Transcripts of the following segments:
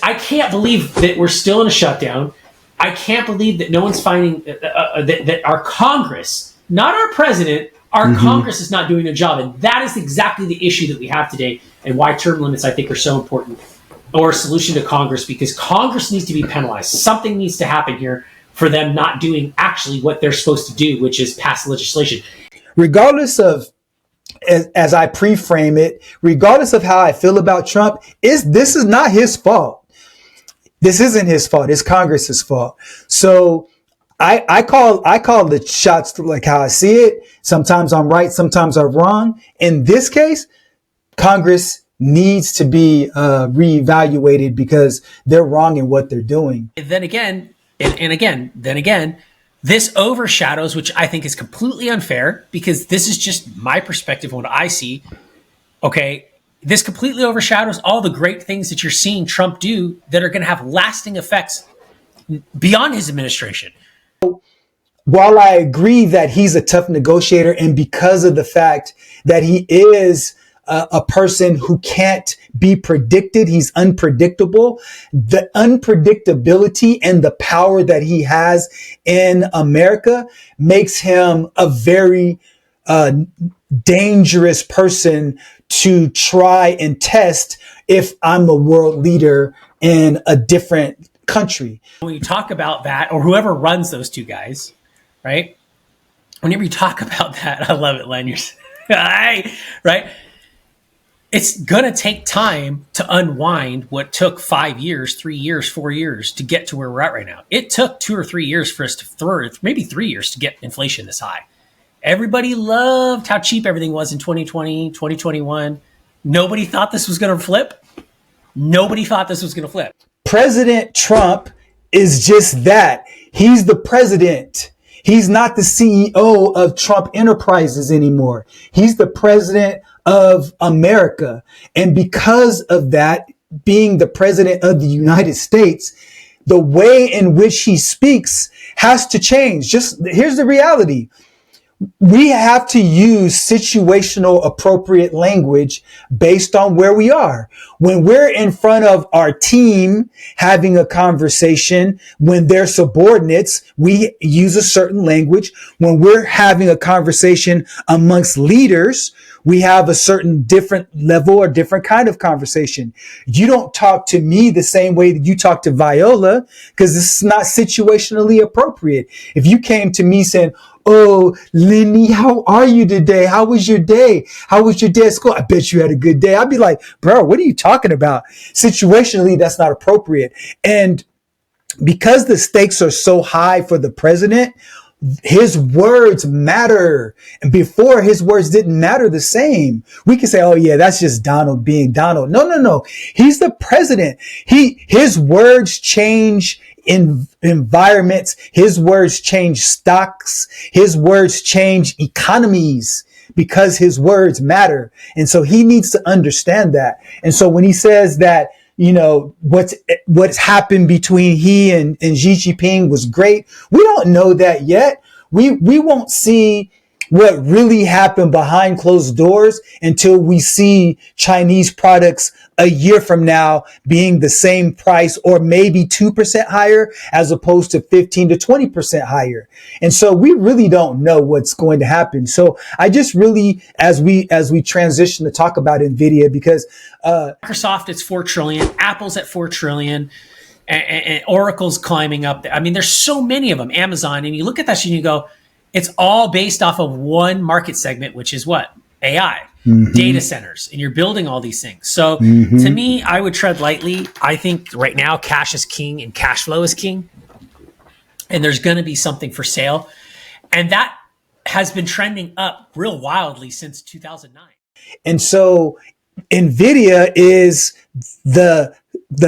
I can't believe that we're still in a shutdown. I can't believe that no one's finding that our Congress, not our president, our Congress is not doing their job. And that is exactly the issue that we have today, and why term limits, I think, are so important, or a solution to Congress, because Congress needs to be penalized. Something needs to happen here for them not doing actually what they're supposed to do, which is pass legislation. Regardless of, as I pre-frame it, regardless of how I feel about Trump, this is not his fault. This isn't his fault. It's Congress's fault. So I call the shots like how I see it. Sometimes I'm right. Sometimes I'm wrong. In this case, Congress needs to be reevaluated because they're wrong in what they're doing. And then again, this overshadows, which I think is completely unfair, because this is just my perspective on what I see. Okay, this completely overshadows all the great things that you're seeing Trump do that are going to have lasting effects beyond his administration. While I agree that he's a tough negotiator, and because of the fact that he is a person who can't be predicted, he's unpredictable, the unpredictability and the power that he has in America makes him a very dangerous person to try and test if I'm a world leader in a different country. When you talk about that, or whoever runs those two guys, right? Whenever you talk about that, I love it, Len. You're right. It's going to take time to unwind what took 5 years, 3 years, 4 years to get to where we're at right now. It took 2 or 3 years for us to maybe 3 years to get inflation this high. Everybody loved how cheap everything was in 2020, 2021. Nobody thought this was going to flip. President Trump is just that. He's the president. He's not the CEO of Trump Enterprises anymore. He's the president of America. And because of that, being the president of the United States, the way in which he speaks has to change. Just here's the reality. We have to use situational appropriate language based on where we are. When we're in front of our team having a conversation, when they're subordinates, we use a certain language. When we're having a conversation amongst leaders, we have a certain different level or different kind of conversation. You don't talk to me the same way that you talk to Viola, because this is not situationally appropriate. If you came to me saying, "Oh, Lenny, how are you today? How was your day? How was your day at school? I bet you had a good day." I'd be like, "Bro, what are you talking about?" Situationally, that's not appropriate. And because the stakes are so high for the president, his words matter. And before, his words didn't matter the same. We can say, "Oh yeah, that's just Donald being Donald." No. He's the president. His words change in environments. His words change stocks. His words change economies because his words matter. And so he needs to understand that. And so when he says that, you know, what's happened between he and Xi Jinping was great, we don't know that yet. We won't see what really happened behind closed doors until we see Chinese products a year from now being the same price or maybe 2% higher as opposed to 15 to 20% higher. And so we really don't know what's going to happen. So I just really, as we transition to talk about Nvidia, because Microsoft, it's 4 trillion, Apple's at 4 trillion, and Oracle's climbing up. I mean, there's so many of them, Amazon, and you look at that and you go, it's all based off of one market segment, which is what? AI, data centers, and you're building all these things. So to me, I would tread lightly. I think right now cash is king and cash flow is king. And there's going to be something for sale. And that has been trending up real wildly since 2009. And so Nvidia is the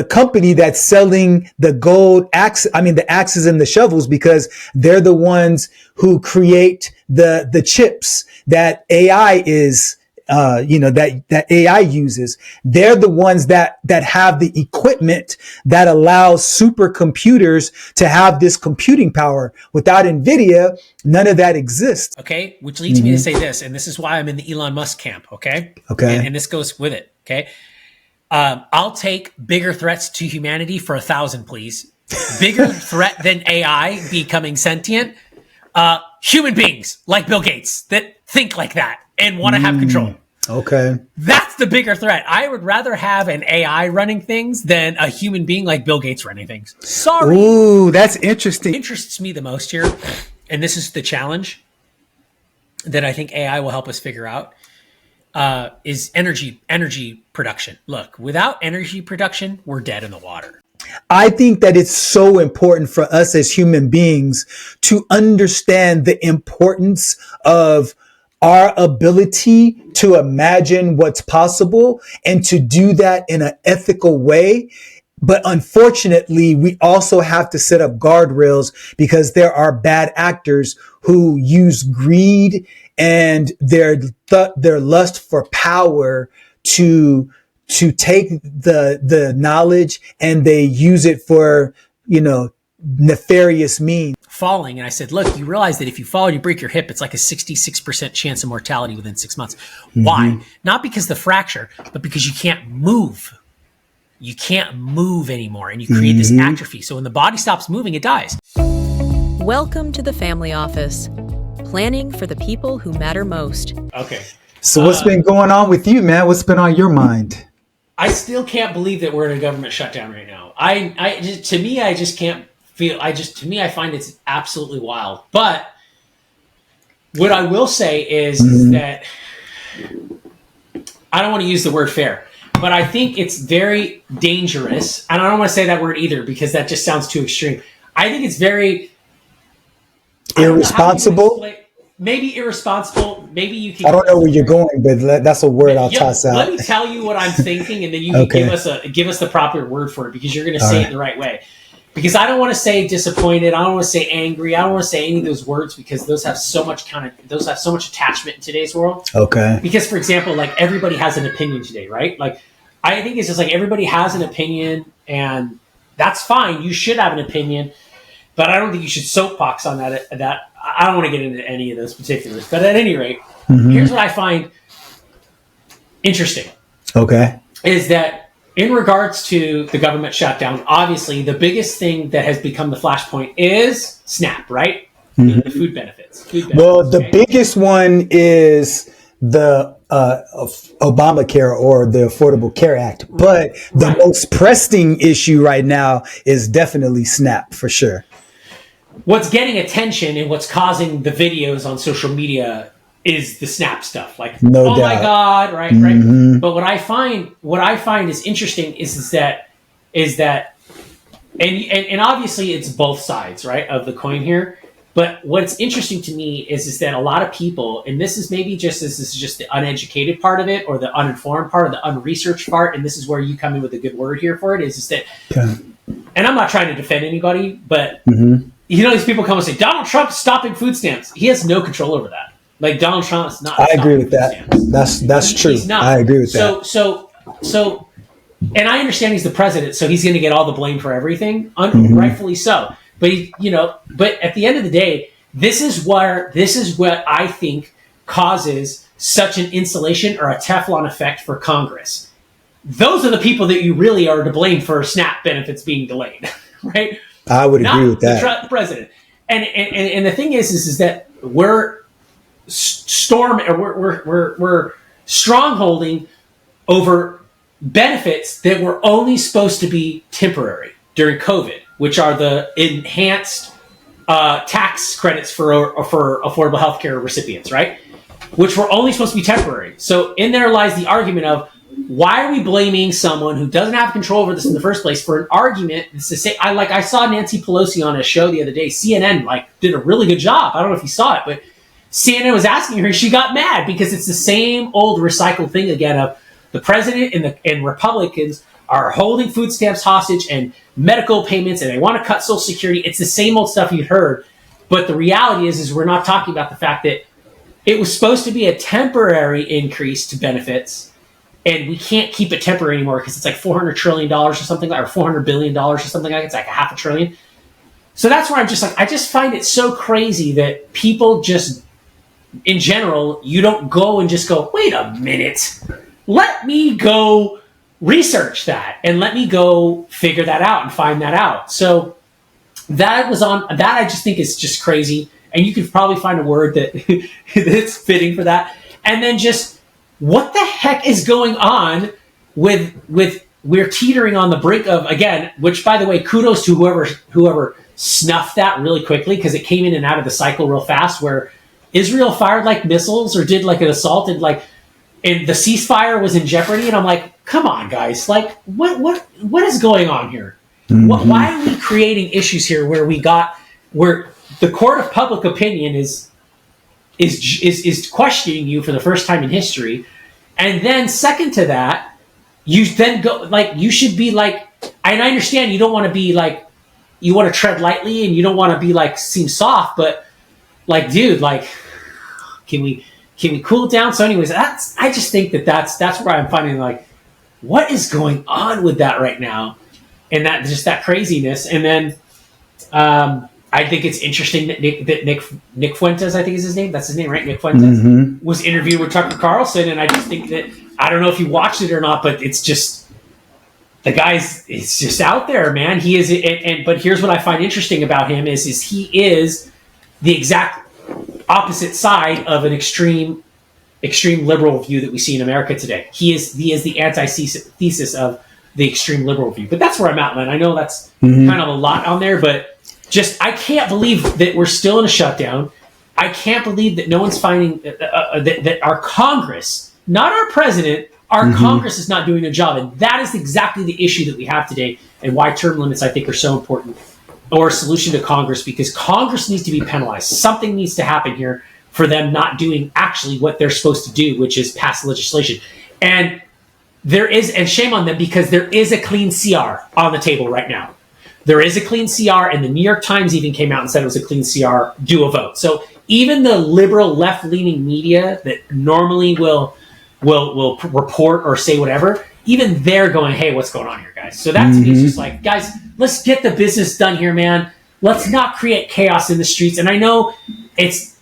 company that's selling the the axes and the shovels, because they're the ones who create the chips that AI is, that AI uses. They're the ones that have the equipment that allows supercomputers to have this computing power. Without Nvidia, none of that exists. Okay. Which leads me to say this, and this is why I'm in the Elon Musk camp. Okay. Okay. And this goes with it. Okay. I'll take bigger threats to humanity for 1,000, please. Bigger threat than AI becoming sentient. Human beings like Bill Gates that think like that and want to have control. Okay. That's the bigger threat. I would rather have an AI running things than a human being like Bill Gates running things. Sorry. Ooh, that's interesting. What interests me the most here, and this is the challenge that I think AI will help us figure out, is energy production. Look, without energy production, we're dead in the water. I think that it's so important for us as human beings to understand the importance of our ability to imagine what's possible and to do that in an ethical way. But unfortunately, we also have to set up guardrails because there are bad actors who use greed and their lust for power to take the knowledge and they use it for, nefarious means. Falling. And I said, look, you realize that if you fall and you break your hip, it's like a 66% chance of mortality within 6 months. Mm-hmm. Why? Not because of the fracture, but because you can't move. You can't move anymore and you create this atrophy. So when the body stops moving, it dies. Welcome to the Family Office. Planning for the people who matter most. Okay. So what's been going on with you, man? What's been on your mind? I still can't believe that we're in a government shutdown right now. To me, I just can't feel. I find it's absolutely wild. But what I will say is that I don't want to use the word fair, but I think it's very dangerous. And I don't want to say that word either because that just sounds too extreme. I think it's very irresponsible. Maybe irresponsible. Maybe you can. I don't know where you're going, but that's a word I'll toss out. Let me tell you what I'm thinking, and then you can give us the proper word for it because you're going to say it the right way. Because I don't want to say disappointed. I don't want to say angry. I don't want to say any of those words because those have so much attachment in today's world. Okay. Because, for example, like everybody has an opinion today, right? Like I think it's just like everybody has an opinion, and that's fine. You should have an opinion. But I don't think you should soapbox on that. I don't want to get into any of those particulars. But at any rate, here's what I find interesting. Okay. Is that in regards to the government shutdown, obviously the biggest thing that has become the flashpoint is SNAP, right? The food benefits. Well, the biggest one is the Obamacare or the Affordable Care Act. But the most pressing issue right now is definitely SNAP for sure. What's getting attention and what's causing the videos on social media is the SNAP stuff. Like, no doubt. My God, right? But what I find is interesting is that and obviously it's both sides, right, of the coin here. But what's interesting to me is that a lot of people, and this is just the uneducated part of it or the uninformed part or the unresearched part, and this is where you come in with a good word here for it, is that, and I'm not trying to defend anybody, but these people come and say, Donald Trump's stopping food stamps. He has no control over that. Like Donald Trump is not. I agree with that. That's true. He's not. I agree with that. So, and I understand he's the president, so he's going to get all the blame for everything, rightfully so. But but at the end of the day, this is what I think causes such an insulation or a Teflon effect for Congress. Those are the people that you really are to blame for SNAP benefits being delayed, right? I would agree with that. The president. And the thing is that we're strongholding over benefits that were only supposed to be temporary during COVID, which are the enhanced tax credits for affordable healthcare recipients, right? Which were only supposed to be temporary. So in there lies the argument of, why are we blaming someone who doesn't have control over this in the first place for an argument that's to say, I saw Nancy Pelosi on a show the other day. CNN did a really good job. I don't know if you saw it, but CNN was asking her, she got mad because it's the same old recycled thing again of the president and Republicans are holding food stamps hostage and medical payments, and they want to cut Social Security. It's the same old stuff you'd heard. But the reality is we're not talking about the fact that it was supposed to be a temporary increase to benefits. And we can't keep it temporary anymore because it's like $400 trillion or something, or $400 billion or something like that. It's like $500 billion. So that's where I'm just I just find it so crazy that people just, in general, you don't go and just go, wait a minute, let me go research that and let me go figure that out and find that out. So that was on that. I just think is just crazy. And you could probably find a word that that's fitting for that. And then just what the heck is going on with we're teetering on the brink of, again, which by the way, kudos to whoever snuffed that really quickly, because it came in and out of the cycle real fast, where Israel fired like missiles or did like an assault and the ceasefire was in jeopardy. And I'm like, come on, guys, like what is going on here? Mm-hmm. Why are we creating issues here where the court of public opinion is questioning you for the first time in history? And then second to that, you then go, like, you should be like, and I understand you don't want to be like, you want to tread lightly and you don't want to be like, seem soft, but like, dude, like, can we cool it down? So anyways, I just think that's where I'm finding, like, what is going on with that right now? And that, just that craziness. And then, I think it's interesting that Nick Fuentes, I think is his name. That's his name, right? Nick Fuentes was interviewed with Tucker Carlson, and I just think that, I don't know if you watched it or not, but it's just, the guy's, it's just out there, man. He is, but here's what I find interesting about him is he is the exact opposite side of an extreme liberal view that we see in America today. He is the antithesis of the extreme liberal view. But that's where I'm at, Len. I know that's kind of a lot on there, but just, I can't believe that we're still in a shutdown. I can't believe that no one's finding that our Congress, not our president, our Congress is not doing their job. And that is exactly the issue that we have today, and why term limits, I think, are so important, or a solution to Congress, because Congress needs to be penalized. Something needs to happen here for them not doing actually what they're supposed to do, which is pass legislation. And shame on them, because there is a clean CR on the table right now. There is a clean CR, and the New York Times even came out and said it was a clean CR, do a vote. So even the liberal left-leaning media that normally will report or say whatever, even they're going, hey, what's going on here, guys? So that to me is just like, guys, let's get the business done here, man. Let's not create chaos in the streets. And I know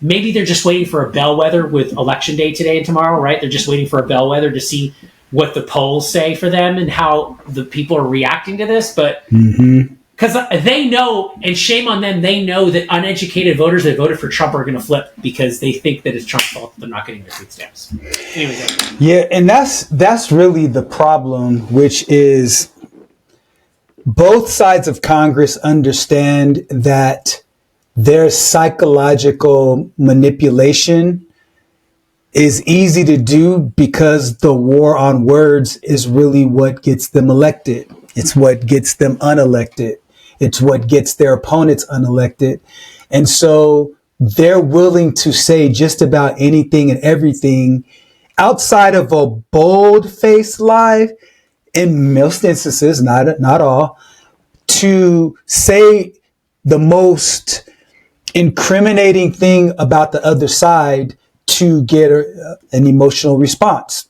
maybe they're just waiting for a bellwether with election day today and tomorrow, right? They're just waiting for a bellwether to see what the polls say for them and how the people are reacting to this. But because they know, and shame on them, they know that uneducated voters that voted for Trump are going to flip because they think that it's Trump's fault they're not getting their food stamps. Anyways, yeah, and that's really the problem, which is both sides of Congress understand that their psychological manipulation is easy to do, because the war on words is really what gets them elected. It's what gets them unelected. It's what gets their opponents unelected. And so they're willing to say just about anything and everything outside of a bold-faced lie, in most instances, not all, to say the most incriminating thing about the other side to get an emotional response.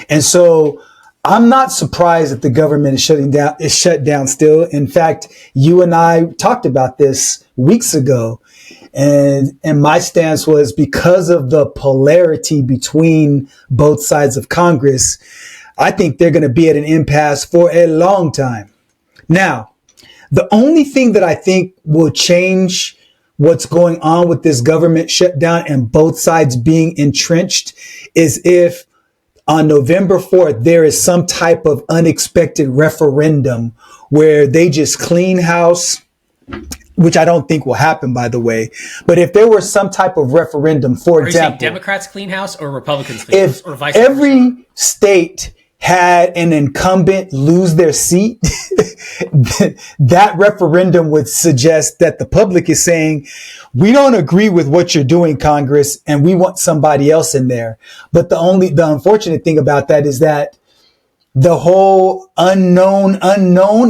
And so I'm not surprised that the government is shut down still. In fact, you and I talked about this weeks ago, and my stance was, because of the polarity between both sides of Congress, I think they're going to be at an impasse for a long time. Now, the only thing that I think will change what's going on with this government shutdown and both sides being entrenched is if on November 4th, there is some type of unexpected referendum where they just clean house, which I don't think will happen, by the way. But if there were some type of referendum, for example, Democrats clean house or Republicans clean house, or vice versa, every state had an incumbent lose their seat, that referendum would suggest that the public is saying, we don't agree with what you're doing, Congress, and we want somebody else in there. But the unfortunate thing about that is that the whole unknown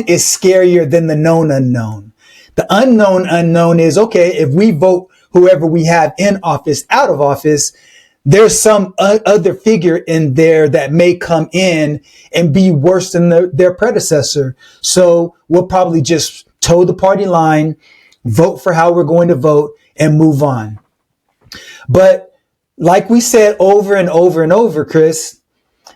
is scarier than the known unknown. The unknown is, okay, if we vote whoever we have in office out of office, there's some other figure in there that may come in and be worse than their predecessor. So we'll probably just toe the party line, vote for how we're going to vote, and move on. But like we said over and over and over, Chris,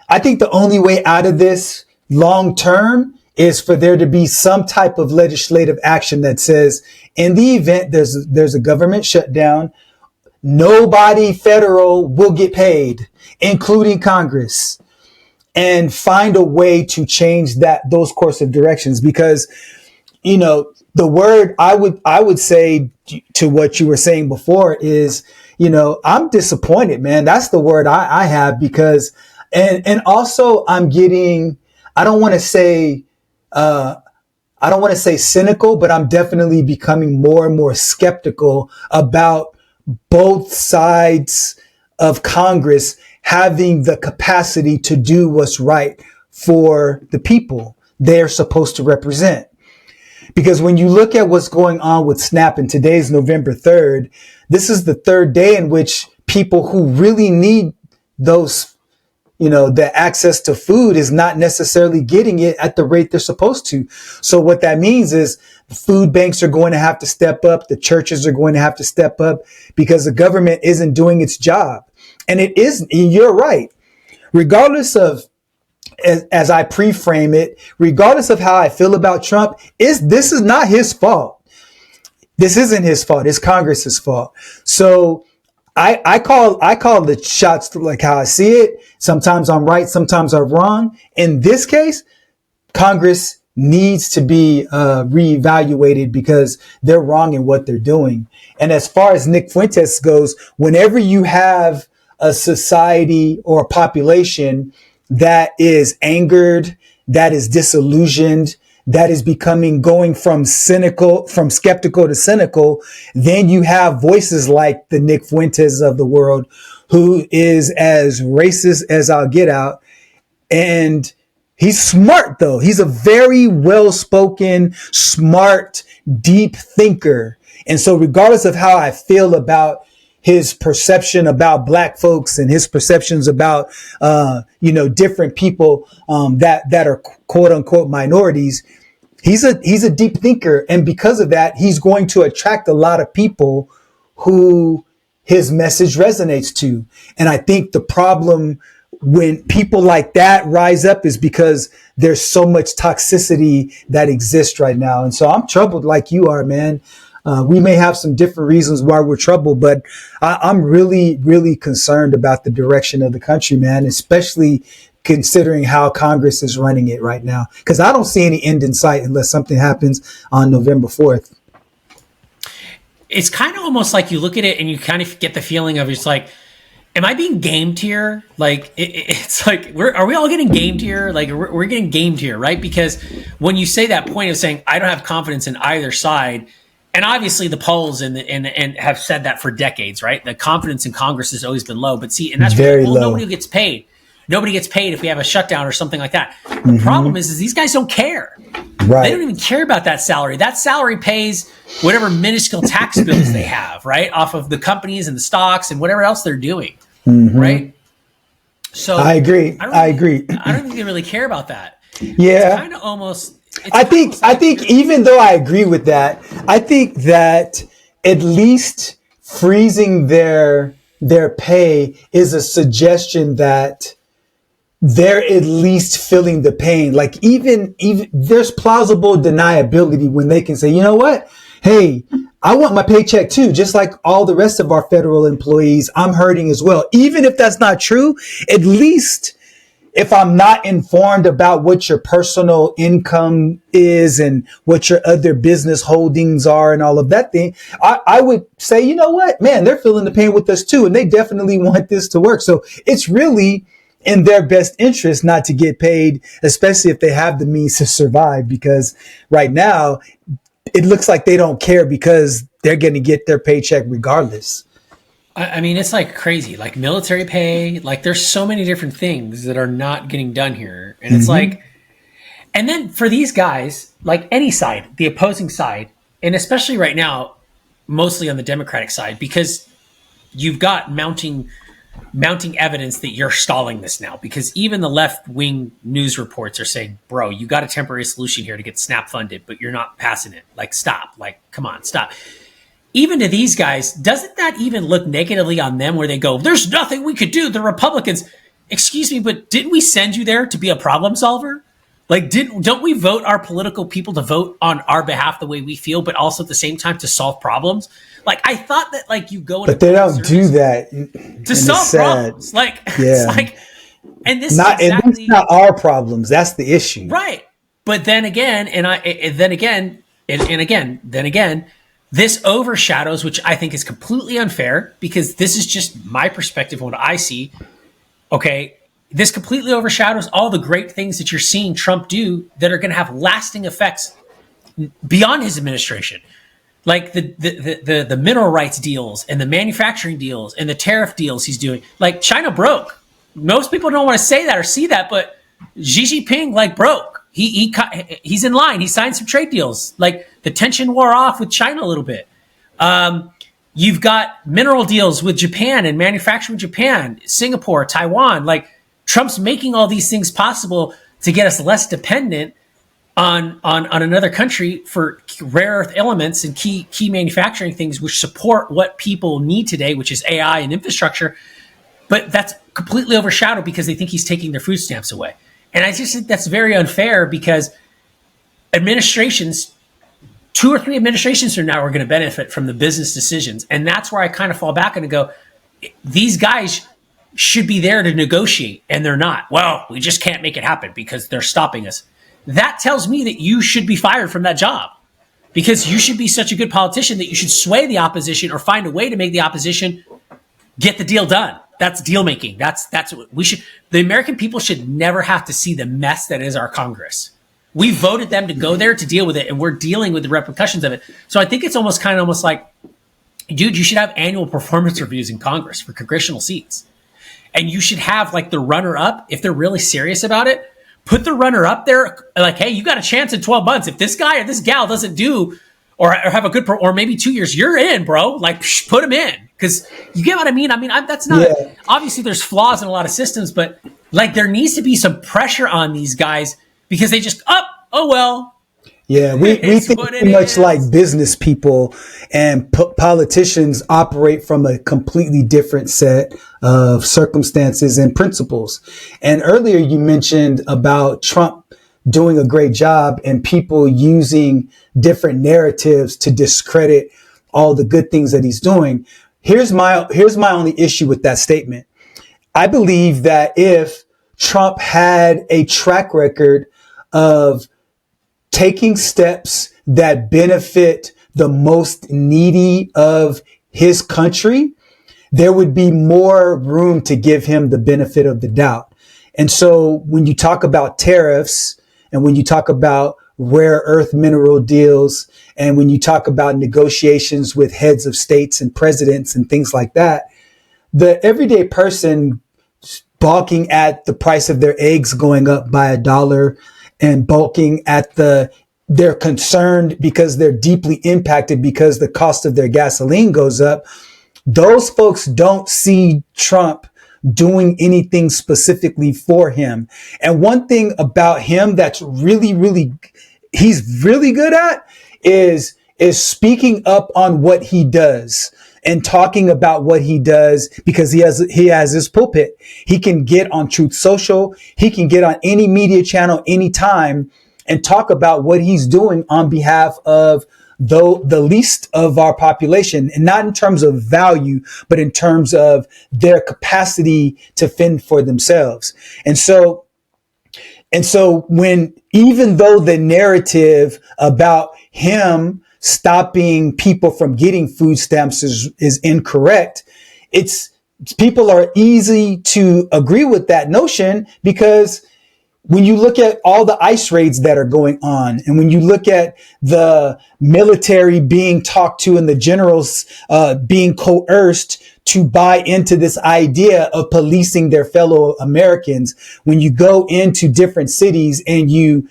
I think the only way out of this long term is for there to be some type of legislative action that says, in the event there's a government shutdown, nobody federal will get paid, including Congress, and find a way to change those course of directions. Because, the word I would say to what you were saying before is, I'm disappointed, man. That's the word I have, because, and also I'm getting, I don't want to say cynical, but I'm definitely becoming more and more skeptical about both sides of Congress having the capacity to do what's right for the people they're supposed to represent. Because when you look at what's going on with SNAP, and today's November 3rd, this is the third day in which people who really need those, the access to food is not necessarily getting it at the rate they're supposed to. So what that means is the food banks are going to have to step up. The churches are going to have to step up, because the government isn't doing its job. And it is, you're right. Regardless of, as I pre-frame it, regardless of how I feel about Trump, this is not his fault. This isn't his fault. It's Congress's fault. So I call the shots like how I see it. Sometimes I'm right, sometimes I'm wrong. In this case, Congress needs to be reevaluated, because they're wrong in what they're doing. And as far as Nick Fuentes goes, whenever you have a society or a population that is angered, that is disillusioned, that is going from skeptical to cynical, then you have voices like the Nick Fuentes of the world, who is as racist as I'll get out. And he's smart, though. He's a very well-spoken, smart, deep thinker. And so regardless of how I feel about his perception about black folks and his perceptions about, different people that are quote unquote minorities, he's a deep thinker. And because of that, he's going to attract a lot of people who his message resonates to. And I think the problem when people like that rise up is because there's so much toxicity that exists right now. And so I'm troubled like you are, man. We may have some different reasons why we're troubled, but I'm really, really concerned about the direction of the country, man, especially considering how Congress is running it right now. Because I don't see any end in sight unless something happens on November 4th. It's kind of almost like you look at it and you kind of get the feeling of, it's like, am I being gamed here? Like, it's like, are we all getting gamed here? Like, we're getting gamed here, right? Because when you say that point of saying, I don't have confidence in either side, and obviously the polls and have said that for decades, right? The confidence in Congress has always been low. But see, and that's very low. Nobody gets paid. Nobody gets paid if we have a shutdown or something like that. The problem is these guys don't care. Right. They don't even care about that salary. That salary pays whatever minuscule tax bills they have, right? Off of the companies and the stocks and whatever else they're doing, right? So I agree. I agree. I don't think they really care about that. Yeah. It's kind of almost... I think even though I agree with that, I think that at least freezing their pay is a suggestion that they're at least feeling the pain. Like even there's plausible deniability when they can say, you know what? Hey, I want my paycheck too. Just like all the rest of our federal employees, I'm hurting as well. Even if that's not true, at least if I'm not informed about what your personal income is and what your other business holdings are and all of that thing, I would say, you know what, man, they're feeling the pain with us too. And they definitely want this to work. So it's really in their best interest not to get paid, especially if they have the means to survive, because right now it looks like they don't care because they're going to get their paycheck regardless. I mean, it's like crazy, like military pay, like there's so many different things that are not getting done here. And it's like, and then for these guys, like any side, the opposing side, and especially right now, mostly on the Democratic side, because you've got mounting evidence that you're stalling this now, because even the left-wing news reports are saying, bro, you got a temporary solution here to get SNAP funded, but you're not passing it. Like, stop. Like, come on, stop. Even to these guys, doesn't that even look negatively on them where they go, there's nothing we could do, the Republicans? excuse me, but didn't we send you there to be a problem solver? Like, don't we vote our political people to vote on our behalf the way we feel, but also at the same time to solve problems? Like, I thought that like you go, but they don't do that to solve problems. Like, it's like, and this not, is exactly, it's not our problems. That's the issue, right? But then again, this overshadows, which I think is completely unfair, because this is just my perspective on what I see. Okay. This completely overshadows all the great things that you're seeing Trump do that are going to have lasting effects beyond his administration. Like the mineral rights deals and the manufacturing deals and the tariff deals he's doing. Like, China broke. Most people don't want to say that or see that, but Xi Jinping like broke. He's in line. He signed some trade deals. Like, the tension wore off with China a little bit. You've got mineral deals with Japan and manufacturing with Japan, Singapore, Taiwan. Like, Trump's making all these things possible to get us less dependent on another country for rare earth elements and key manufacturing things, which support what people need today, which is AI and infrastructure. But that's completely overshadowed because they think he's taking their food stamps away. And I just think that's very unfair, because administrations, 2 or 3 administrations from now, are going to benefit from the business decisions. And that's where I kind of fall back and go, these guys should be there to negotiate, and they're not. Well, we just can't make it happen because they're stopping us. That tells me that you should be fired from that job, because you should be such a good politician that you should sway the opposition or find a way to make the opposition get the deal done. That's deal making. That's what we should. The American people should never have to see the mess that is our Congress. We voted them to go there to deal with it, and we're dealing with the repercussions of it. So I think it's almost like, dude, you should have annual performance reviews in Congress for congressional seats. And you should have like the runner up, if they're really serious about it, put the runner up there. Like, hey, you got a chance in 12 months. If this guy or this gal doesn't do or have a good, or maybe 2 years, you're in, bro. Like, put him in. Cause you get what I mean? That's not, obviously there's flaws in a lot of systems, but like, there needs to be some pressure on these guys, because they just, oh, well. Yeah, we think too much like business people, and politicians operate from a completely different set of circumstances and principles. And earlier you mentioned about Trump doing a great job and people using different narratives to discredit all the good things that he's doing. Here's my only issue with that statement. I believe that if Trump had a track record of taking steps that benefit the most needy of his country, there would be more room to give him the benefit of the doubt. And so when you talk about tariffs, and when you talk about rare earth mineral deals, and when you talk about negotiations with heads of states and presidents and things like that, the everyday person balking at the price of their eggs going up by $1 and balking at they're concerned because they're deeply impacted because the cost of their gasoline goes up. Those folks don't see Trump doing anything specifically for him. And one thing about him that's he's really good at is speaking up on what he does and talking about what he does, because he has his pulpit. He can get on Truth Social. He can get on any media channel anytime and talk about what he's doing on behalf of the least of our population, and not in terms of value, but in terms of their capacity to fend for themselves. And so when, even though the narrative about him stopping people from getting food stamps is incorrect, people are easy to agree with that notion, because when you look at all the ICE raids that are going on, and when you look at the military being talked to and the generals being coerced to buy into this idea of policing their fellow Americans, when you go into different cities and you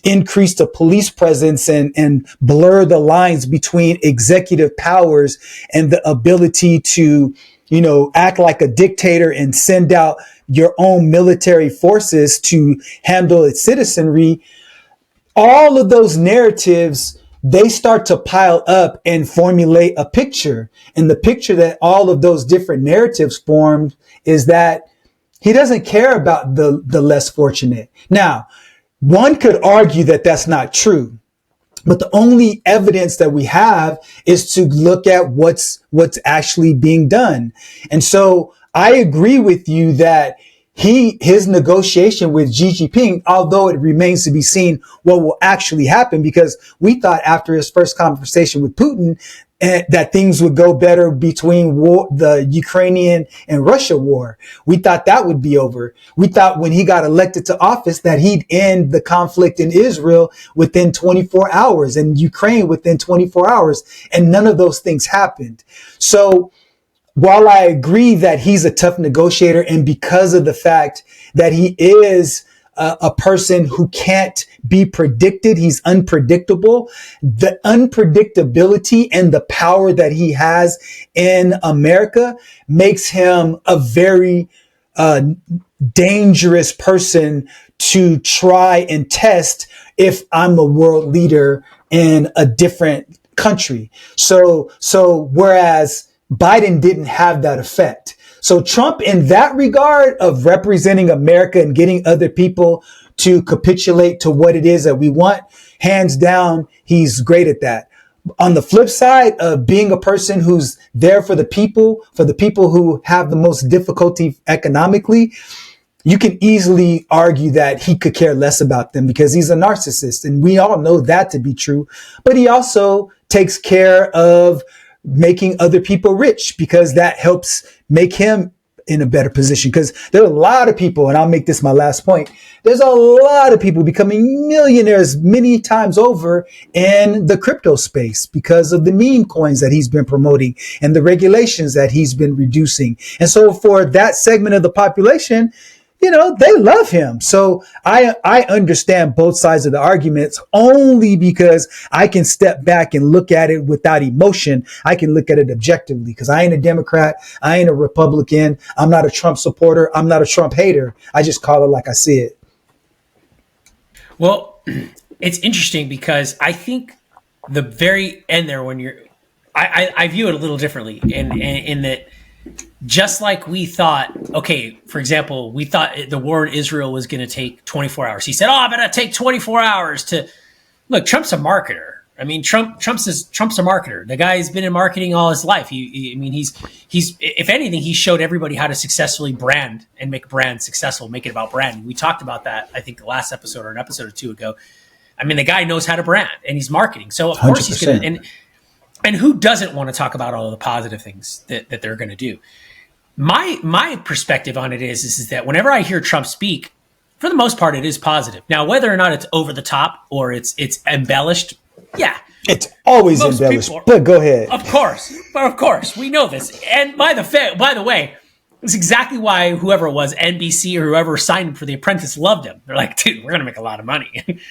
increase the police presence and blur the lines between executive powers and the ability to, act like a dictator and send out your own military forces to handle its citizenry, all of those narratives, they start to pile up and formulate a picture. And the picture that all of those different narratives form is that He doesn't care about the less fortunate. Now, one could argue that that's not true. But the only evidence that we have is to look at what's actually being done. And so I agree with you that his negotiation with Xi Jinping, although it remains to be seen what will actually happen, because we thought after his first conversation with Putin that things would go better between the Ukrainian and Russia war. We thought that would be over. We thought when he got elected to office that he'd end the conflict in Israel within 24 hours and Ukraine within 24 hours. And none of those things happened. So while I agree that he's a tough negotiator, and because of the fact that he is a person who can't be predicted, he's unpredictable, the unpredictability and the power that he has in America makes him a very dangerous person to try and test if I'm a world leader in a different country. So whereas Biden didn't have that effect. So Trump, in that regard of representing America and getting other people to capitulate to what it is that we want, hands down, he's great at that. On the flip side of being a person who's there for the people who have the most difficulty economically, you can easily argue that he could care less about them because he's a narcissist. And we all know that to be true. But he also takes care of making other people rich because that helps make him in a better position. Because there are a lot of people, and I'll make this my last point, there's a lot of people becoming millionaires many times over in the crypto space because of the meme coins that he's been promoting and the regulations that he's been reducing. And so for that segment of the population, you know, they love him. So I understand both sides of the arguments only because I can step back and look at it without emotion. I can look at it objectively because I ain't a Democrat. I ain't a Republican. I'm not a Trump supporter. I'm not a Trump hater. I just call it like I see it. Well, it's interesting because I think the very end there, when I view it a little differently in that, just like we thought, okay, for example, we thought the war in Israel was going to take 24 hours. He said, I'm going to take 24 hours to look. Trump's a marketer. I mean, Trump's a marketer. The guy's been in marketing all his life. He's if anything, he showed everybody how to successfully brand and make a brand successful, make it about branding. We talked about that, I think, the last episode or an episode or two ago. I mean, the guy knows how to brand and he's marketing. So of course 100%. He's going to, and who doesn't want to talk about all of the positive things that they're going to do? My perspective on it is that whenever I hear Trump speak, for the most part, it is positive. Now, whether or not it's over the top or it's embellished, yeah. It's always embellished, but go ahead. Of course, we know this. And by the way, it's exactly why whoever it was, NBC or whoever signed for The Apprentice, loved him. They're like, dude, we're going to make a lot of money.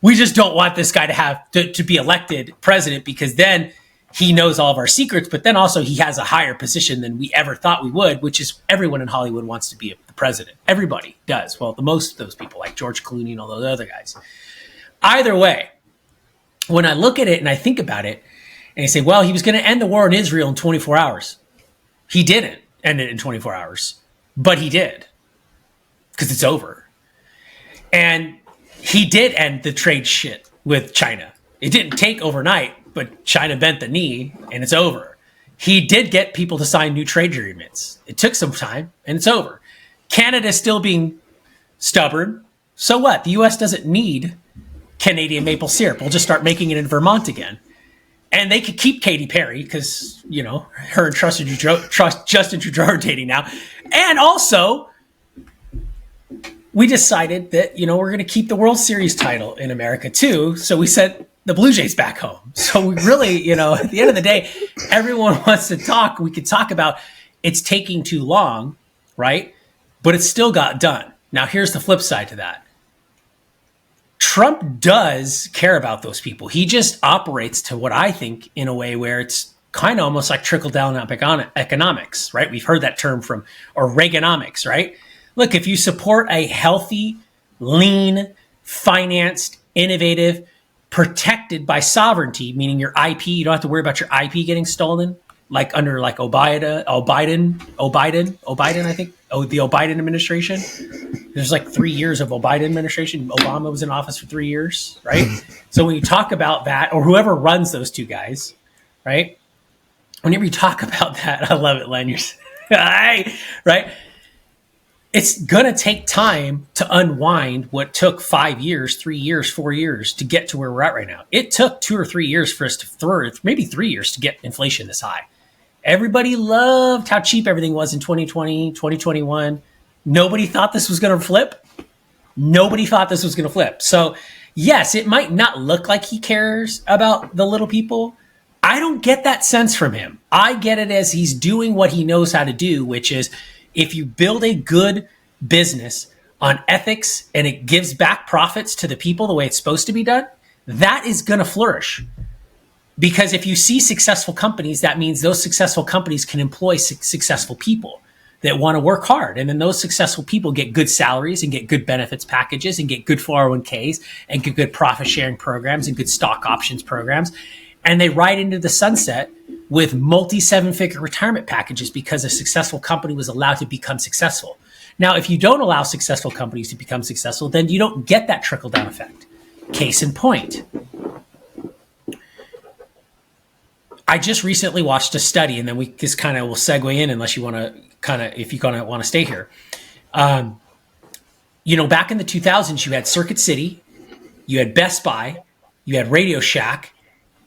We just don't want this guy to be elected president because then he knows all of our secrets, but then also he has a higher position than we ever thought we would, which is everyone in Hollywood wants to be the president. Everybody does. Well, the most of those people, like George Clooney and all those other guys. Either way, when I look at it and I think about it, and I say, well, he was going to end the war in Israel in 24 hours. He didn't end it in 24 hours, but he did because it's over. And he did end the trade shit with China. It didn't take overnight, but China bent the knee and it's over. He did get people to sign new trade agreements. It took some time and it's over. Canada's still being stubborn. So what? The U.S. doesn't need Canadian maple syrup. We'll just start making it in Vermont again. And they could keep Katy Perry because, you know, her and Justin Trudeau are dating now. And also, we decided that, you know, we're going to keep the World Series title in America too. So we sent the Blue Jays back home. So we really, you know, at the end of the day, everyone wants to talk. We could talk about it's taking too long, right? But it still got done. Now, here's the flip side to that. Trump does care about those people. He just operates to what I think in a way where it's kind of almost like trickle-down economics, right? We've heard that term or Reaganomics, right? Look, if you support a healthy, lean, financed, innovative, protected by sovereignty, meaning your IP, you don't have to worry about your IP getting stolen. like under like Biden, I think. Oh, the Biden administration. There's like 3 years of Biden administration. Obama was in office for 3 years, right? So when you talk about that, or whoever runs those two guys, right? Whenever you talk about that, I love it, Len. You're right. It's gonna take time to unwind what took 5 years, 3 years, 4 years to get to where we're at right now. It took 2 or 3 years for us to, maybe 3 years to get inflation this high. Everybody loved how cheap everything was in 2020, 2021. Nobody thought this was going to flip. Nobody thought this was going to flip. So, yes, it might not look like he cares about the little people. I don't get that sense from him. I get it as he's doing what he knows how to do, which is if you build a good business on ethics and it gives back profits to the people the way it's supposed to be done, that is going to flourish. Because if you see successful companies, that means those successful companies can employ successful people that want to work hard. And then those successful people get good salaries and get good benefits packages and get good 401ks and get good profit sharing programs and good stock options programs. And they ride into the sunset with multi-7-figure retirement packages because a successful company was allowed to become successful. Now, if you don't allow successful companies to become successful, then you don't get that trickle-down effect. Case in point. I just recently watched a study, and then we just kind of will segue in unless you want to if you kind of want to stay here. Back in the 2000s, you had Circuit City, you had Best Buy, you had Radio Shack,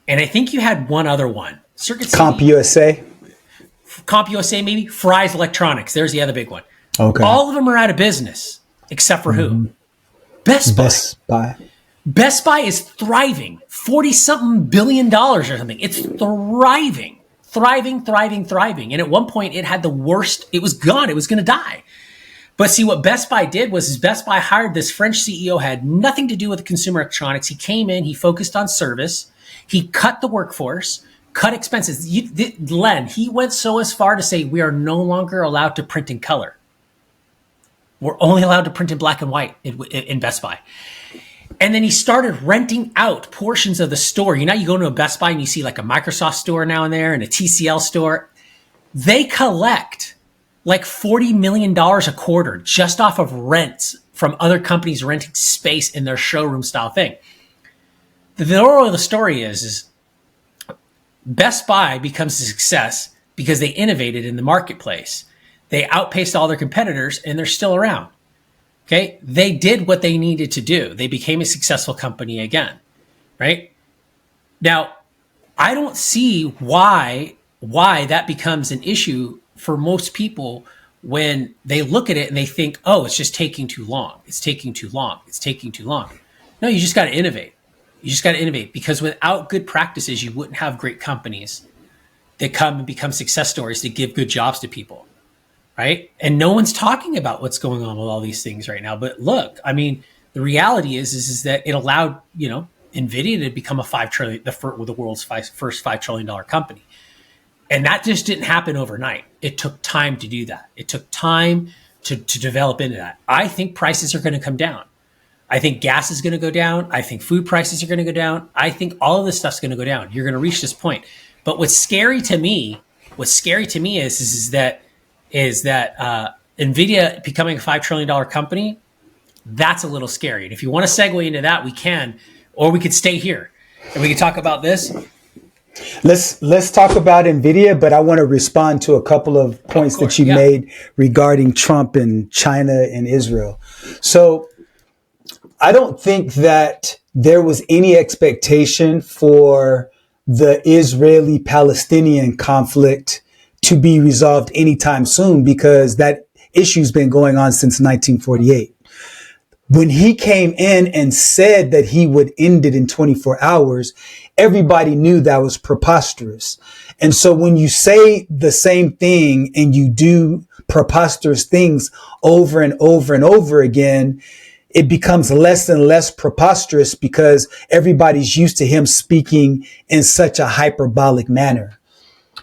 and I think you had one other one. Circuit City. CompUSA maybe, Fry's Electronics. There's the other big one. Okay. All of them are out of business, except for who? Best Buy. Best Buy is thriving, 40-something billion dollars or something. It's thriving. And at one point, it had the worst. It was gone. It was going to die. But see, what Best Buy did was Best Buy hired this French CEO, had nothing to do with consumer electronics. He came in, he focused on service. He cut the workforce, cut expenses. Len, he went so as far to say we are no longer allowed to print in color. We're only allowed to print in black and white in Best Buy. And then he started renting out portions of the store. You go into a Best Buy and you see like a Microsoft store now and there and a TCL store. They collect like $40 million a quarter just off of rents from other companies renting space in their showroom style thing. The moral of the story is Best Buy becomes a success because they innovated in the marketplace. They outpaced all their competitors and they're still around. Okay, they did what they needed to do. They became a successful company again, right? Now, I don't see why that becomes an issue for most people when they look at it and they think, oh, it's just taking too long. It's taking too long. No, you just got to innovate. Because without good practices, you wouldn't have great companies that come and become success stories that give good jobs to people. Right. And no one's talking about what's going on with all these things right now. But look, I mean, the reality is that it allowed, Nvidia to become the world's first $5 trillion company. And that just didn't happen overnight. It took time to do that. It took time to develop into that. I think prices are going to come down. I think gas is going to go down. I think food prices are going to go down. I think all of this stuff's going to go down. You're going to reach this point. But what's scary to me is that Nvidia becoming a $5 trillion company, that's a little scary. And if you want to segue into that, we can, or we could stay here and we can talk about this. Let's talk about Nvidia, but I want to respond to a couple of points that you made regarding Trump and China and Israel. So I don't think that there was any expectation for the Israeli-Palestinian conflict to be resolved anytime soon because that issue's been going on since 1948. When he came in and said that he would end it in 24 hours, everybody knew that was preposterous. And so when you say the same thing and you do preposterous things over and over and over again, it becomes less and less preposterous because everybody's used to him speaking in such a hyperbolic manner.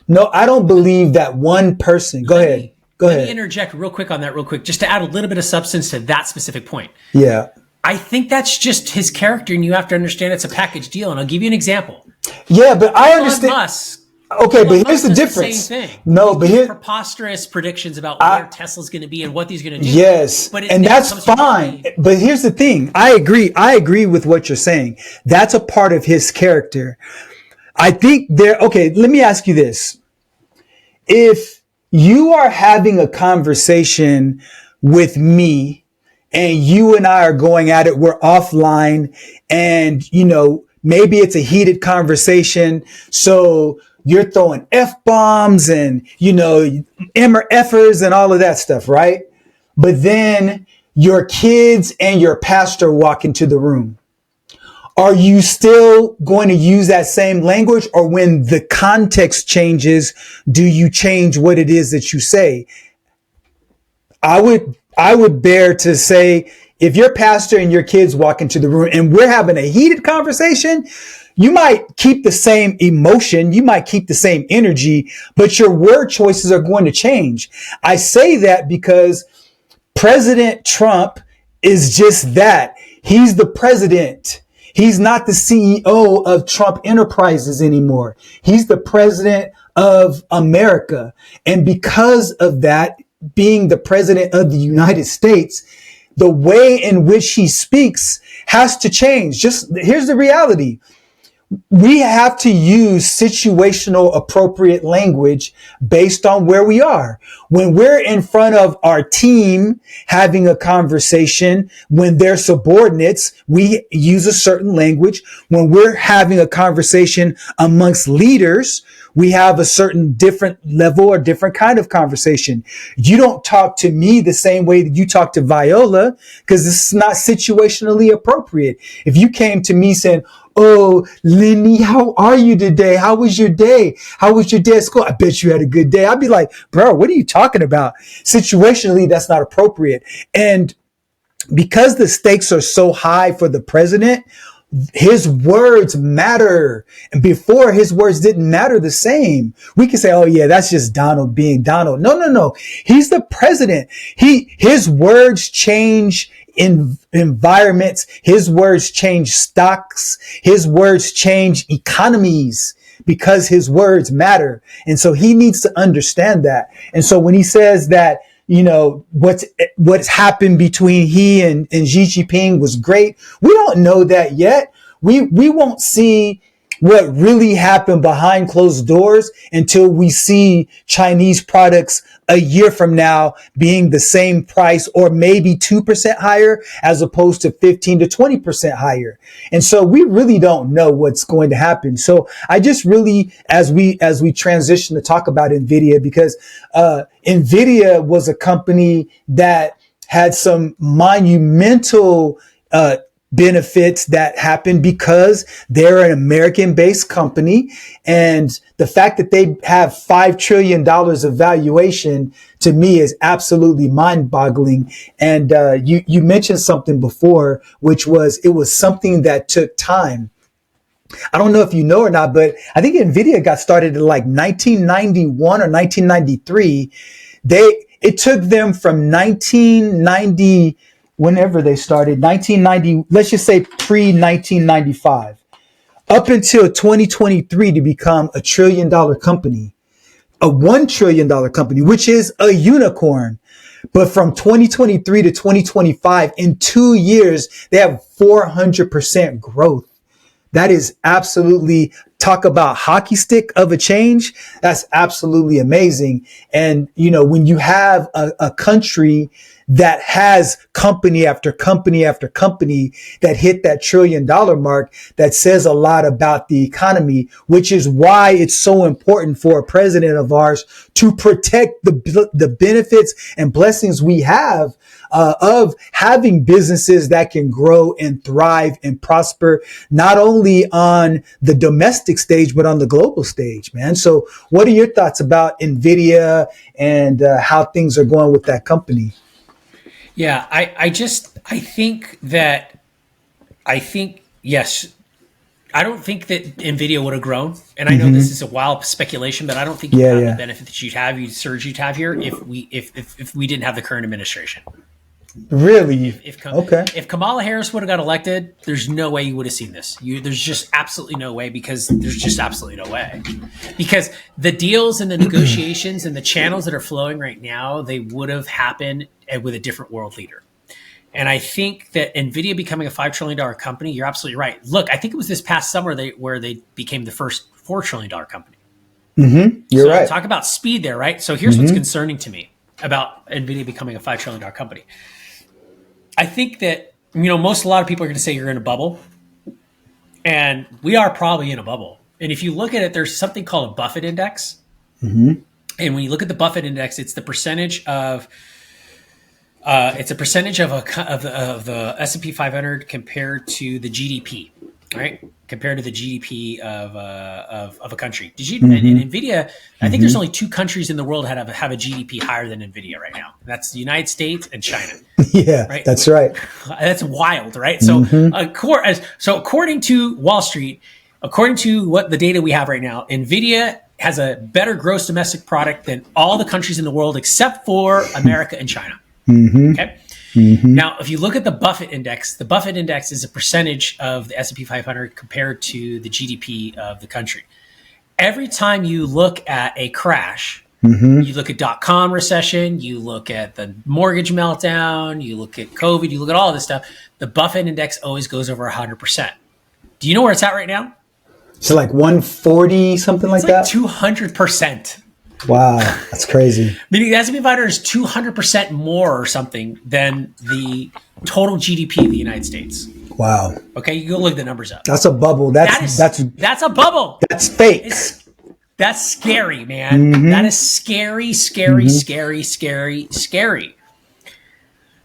No, I don't believe that one person. Go ahead. Let me interject real quick on that just to add a little bit of substance to that specific point. Yeah. I think that's just his character, and you have to understand it's a package deal. And I'll give you an example. Yeah, but I understand. Okay, Elon but here's Musk the does difference. The same thing. No, He but makes here, preposterous predictions about where Tesla's going to be and what he's going to do. yes, but and that's fine. But here's the thing. I agree. I agree with what you're saying. That's a part of his character. I think okay, let me ask you this. If you are having a conversation with me and you and I are going at it, we're offline and, maybe it's a heated conversation. So you're throwing F-bombs and, MRFers and all of that stuff, right? But then your kids and your pastor walk into the room. Are you still going to use that same language, or when the context changes, do you change what it is that you say? I would bear to say, if your pastor and your kids walk into the room and we're having a heated conversation, you might keep the same emotion, you might keep the same energy, but your word choices are going to change. I say that because President Trump is just that. He's the president. He's not the CEO of Trump Enterprises anymore. He's the president of America. And because of that, being the president of the United States, the way in which he speaks has to change. Just here's the reality. We have to use situational appropriate language based on where we are. When we're in front of our team having a conversation, when they're subordinates, we use a certain language. When we're having a conversation amongst leaders, we have a certain different level or different kind of conversation. You don't talk to me the same way that you talk to Viola, because this is not situationally appropriate. If you came to me saying, "Oh, Lenny, how are you today? How was your day? How was your day at school? I bet you had a good day." I'd be like, "Bro, what are you talking about?" Situationally, that's not appropriate. And because the stakes are so high for the president, his words matter. And before, his words didn't matter the same. We can say, "Oh yeah, that's just Donald being Donald." No. He's the president. His words change in environments. His words change stocks. His words change economies because his words matter. And so he needs to understand that. And so when he says that, what's happened between he and Xi Jinping was great, we don't know that yet. We won't see what really happened behind closed doors until we see Chinese products a year from now being the same price or maybe 2% higher as opposed to 15 to 20% higher. And so we really don't know what's going to happen. So I just really, as we transition to talk about Nvidia, because Nvidia was a company that had some monumental benefits that happen because they're an American-based company. And the fact that they have $5 trillion of valuation, to me, is absolutely mind-boggling. And you mentioned something before, which was it was something that took time. I don't know if you know or not, but I think Nvidia got started in like 1991 or 1993. It took them from 1990, whenever they started, 1990, let's just say pre-1995, up until 2023 to become a $1 trillion company, a $1 trillion company, which is a unicorn. But from 2023 to 2025, in 2 years, they have 400% growth. That is absolutely, talk about hockey stick of a change. That's absolutely amazing. And, when you have a country that has company after company after company that hit that $1 trillion mark, that says a lot about the economy, which is why it's so important for a president of ours to protect the benefits and blessings we have of having businesses that can grow and thrive and prosper, not only on the domestic stage, but on the global stage, man. So what are your thoughts about Nvidia and how things are going with that company? Yeah, I think, yes, I don't think that Nvidia would have grown. And I know this is a wild speculation, but I don't think you'd have the benefit that you'd have, surge you'd have here if we didn't have the current administration. Really? Okay. If Kamala Harris would have got elected, there's no way you would have seen this. There's just absolutely no way, because there's just absolutely no way. Because the deals and the negotiations and the channels that are flowing right now, they would have happened with a different world leader. And I think that Nvidia becoming a $5 trillion company, you're absolutely right. Look, I think it was this past summer where they became the first $4 trillion company. You're right. Talk about speed there, right? So here's what's concerning to me about Nvidia becoming a $5 trillion company. I think that, a lot of people are going to say you're in a bubble. And we are probably in a bubble. And if you look at it, there's something called a Buffett index. And when you look at the Buffett index, it's the percentage of the S&P 500 compared to the GDP, right? Compared to the GDP of a country. And Nvidia, I think there's only 2 countries in the world that have a GDP higher than Nvidia right now. That's the United States and China. Yeah, right? That's right. That's wild, right? So, so according to Wall Street, according to what the data we have right now, Nvidia has a better gross domestic product than all the countries in the world except for America and China. Okay. Now, if you look at the Buffett index is a percentage of the S&P 500 compared to the GDP of the country. Every time you look at a crash, you look at .com recession, you look at the mortgage meltdown, you look at COVID, you look at all this stuff, the Buffett index always goes over 100%. Do you know where it's at right now? So like 140, something like that? 200%. Wow, that's crazy. Meaning the S&P 500 is 200% more or something than the total GDP of the United States. Wow. Okay, you go look the numbers up. That's a bubble. That's a bubble. That's fake. That's scary, man. That is scary.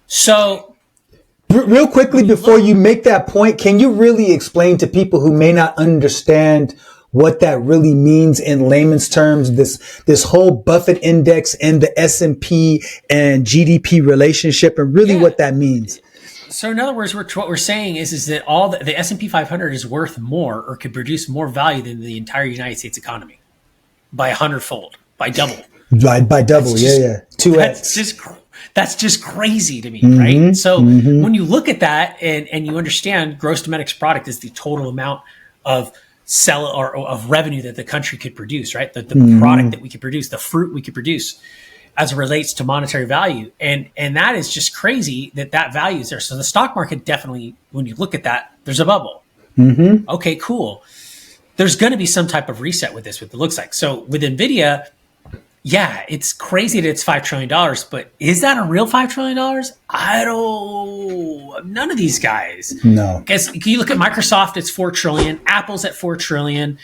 So, real quickly before you make that point, can you really explain to people who may not understand what that really means in layman's terms, this whole Buffett index and the S&P and GDP relationship, and really what that means? So in other words, what we're saying is that all the S&P 500 is worth more or could produce more value than the entire United States economy by 100-fold, by double. By double, 2x. That's just crazy to me, right? So when you look at that and you understand gross domestic product is the total amount of of revenue that the country could produce, right? The product that we could produce, the fruit we could produce as it relates to monetary value. And that is just crazy that value is there. So the stock market definitely, when you look at that, there's a bubble. Okay, cool. There's going to be some type of reset with this, what it looks like. So with Nvidia, yeah, it's crazy that it's $5 trillion, but is that a real $5 trillion? None of these guys. No. Because you look at Microsoft, it's $4 trillion. Apple's at $4 trillion.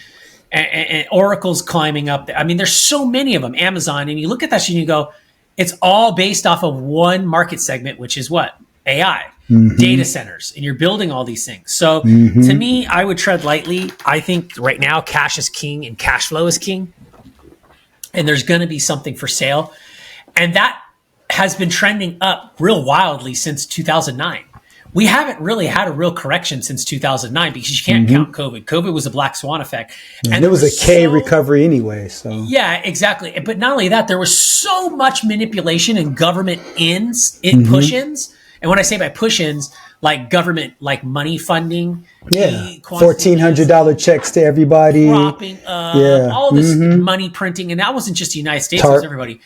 And Oracle's climbing up. I mean, there's so many of them. Amazon. And you look at that and you go, it's all based off of one market segment, which is what? AI. Data centers. And you're building all these things. So to me, I would tread lightly. I think right now cash is king and cash flow is king. And there's going to be something for sale. And that has been trending up real wildly since 2009. We haven't really had a real correction since 2009 because you can't count COVID. COVID was a black swan effect. And there was a K recovery anyway. So yeah, exactly. But not only that, there was so much manipulation and government push-ins. And when I say by push-ins, like government, like money funding. Yeah, $1,400 checks to everybody. Propping up, all this money printing. And that wasn't just the United States, it was everybody.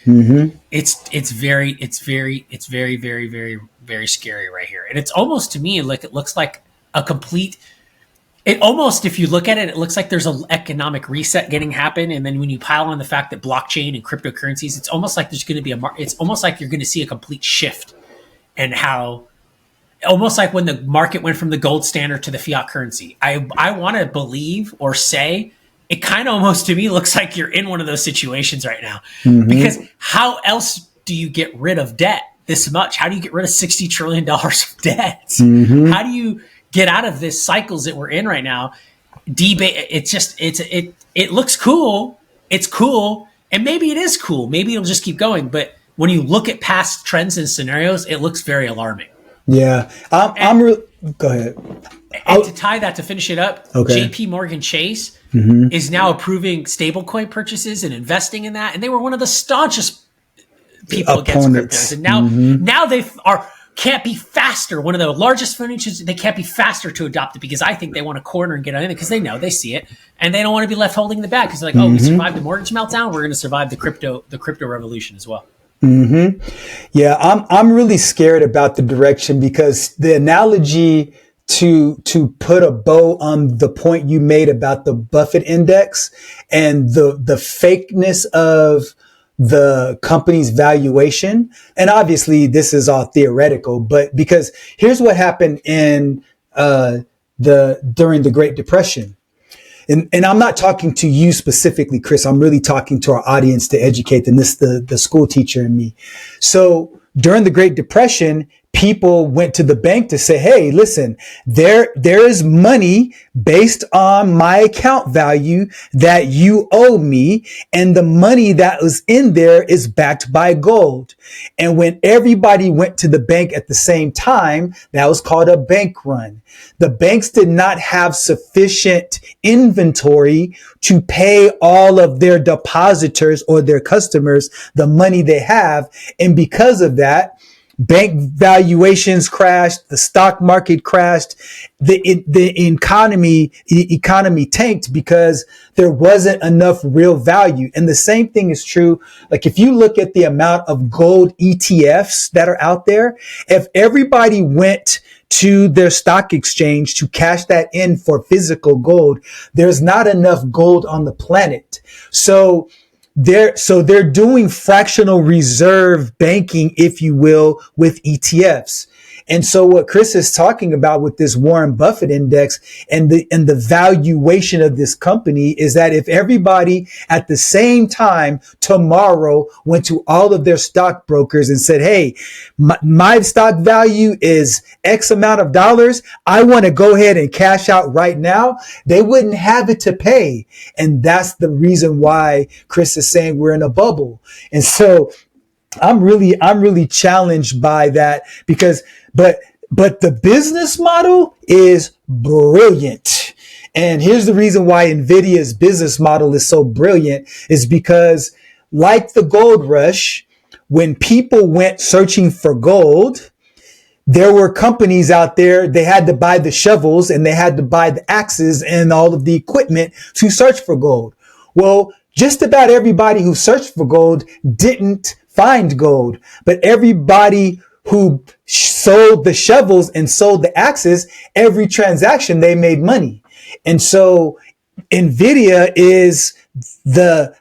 It's very, very, very, very scary right here. And it's almost, to me, like it looks like a complete, it almost, if you look at it, it looks like there's an economic reset getting happen. And then when you pile on the fact that blockchain and cryptocurrencies, it's almost like there's going to be it's almost like you're going to see a complete shift in how, almost like when the market went from the gold standard to the fiat currency. I want to believe or say it kind of almost to me looks like you're in one of those situations right now. Because how else do you get rid of debt this much? How do you get rid of $60 trillion of debt? How do you get out of this cycles that we're in right now? It looks cool. It's cool. And maybe it is cool. Maybe it'll just keep going. But when you look at past trends and scenarios, it looks very alarming. Yeah. Go ahead. And to tie that, to finish it up, JP Morgan Chase is now approving stablecoin purchases and investing in that. And they were one of the staunchest people against cryptos. And now they are can't be faster. One of the largest financial, they can't be faster to adopt it because I think they want to corner and get on it because they know, they see it, and they don't want to be left holding the bag because they're like, oh, we survived the mortgage meltdown, we're going to survive the crypto revolution as well. Yeah, I'm really scared about the direction because the analogy to put a bow on the point you made about the Buffett index and the fakeness of the company's valuation. And obviously this is all theoretical, but because here's what happened in during the Great Depression. And I'm not talking to you specifically, Chris. I'm really talking to our audience to educate them. This is the school teacher in me. So during the Great Depression, people went to the bank to say, hey, listen, there is money based on my account value that you owe me. And the money that was in there is backed by gold. And when everybody went to the bank at the same time, that was called a bank run. The banks did not have sufficient inventory to pay all of their depositors or their customers the money they have. And because of that, bank valuations crashed, the stock market crashed, the economy tanked because there wasn't enough real value. And the same thing is true. Like if you look at the amount of gold ETFs that are out there, if everybody went to their stock exchange to cash that in for physical gold, there's not enough gold on the planet. So they're doing fractional reserve banking, if you will, with ETFs. And so what Chris is talking about with this Warren Buffett index and the valuation of this company is that if everybody at the same time tomorrow went to all of their stockbrokers and said, hey, my stock value is X amount of dollars, I want to go ahead and cash out right now, they wouldn't have it to pay. And that's the reason why Chris is saying we're in a bubble. And so I'm really challenged by that because, but the business model is brilliant. And here's the reason why Nvidia's business model is so brilliant is because like the gold rush, when people went searching for gold, there were companies out there, they had to buy the shovels and they had to buy the axes and all of the equipment to search for gold. Well, just about everybody who searched for gold didn't find gold, but everybody who sold the shovels and sold the axes, every transaction they made money. And so Nvidia is the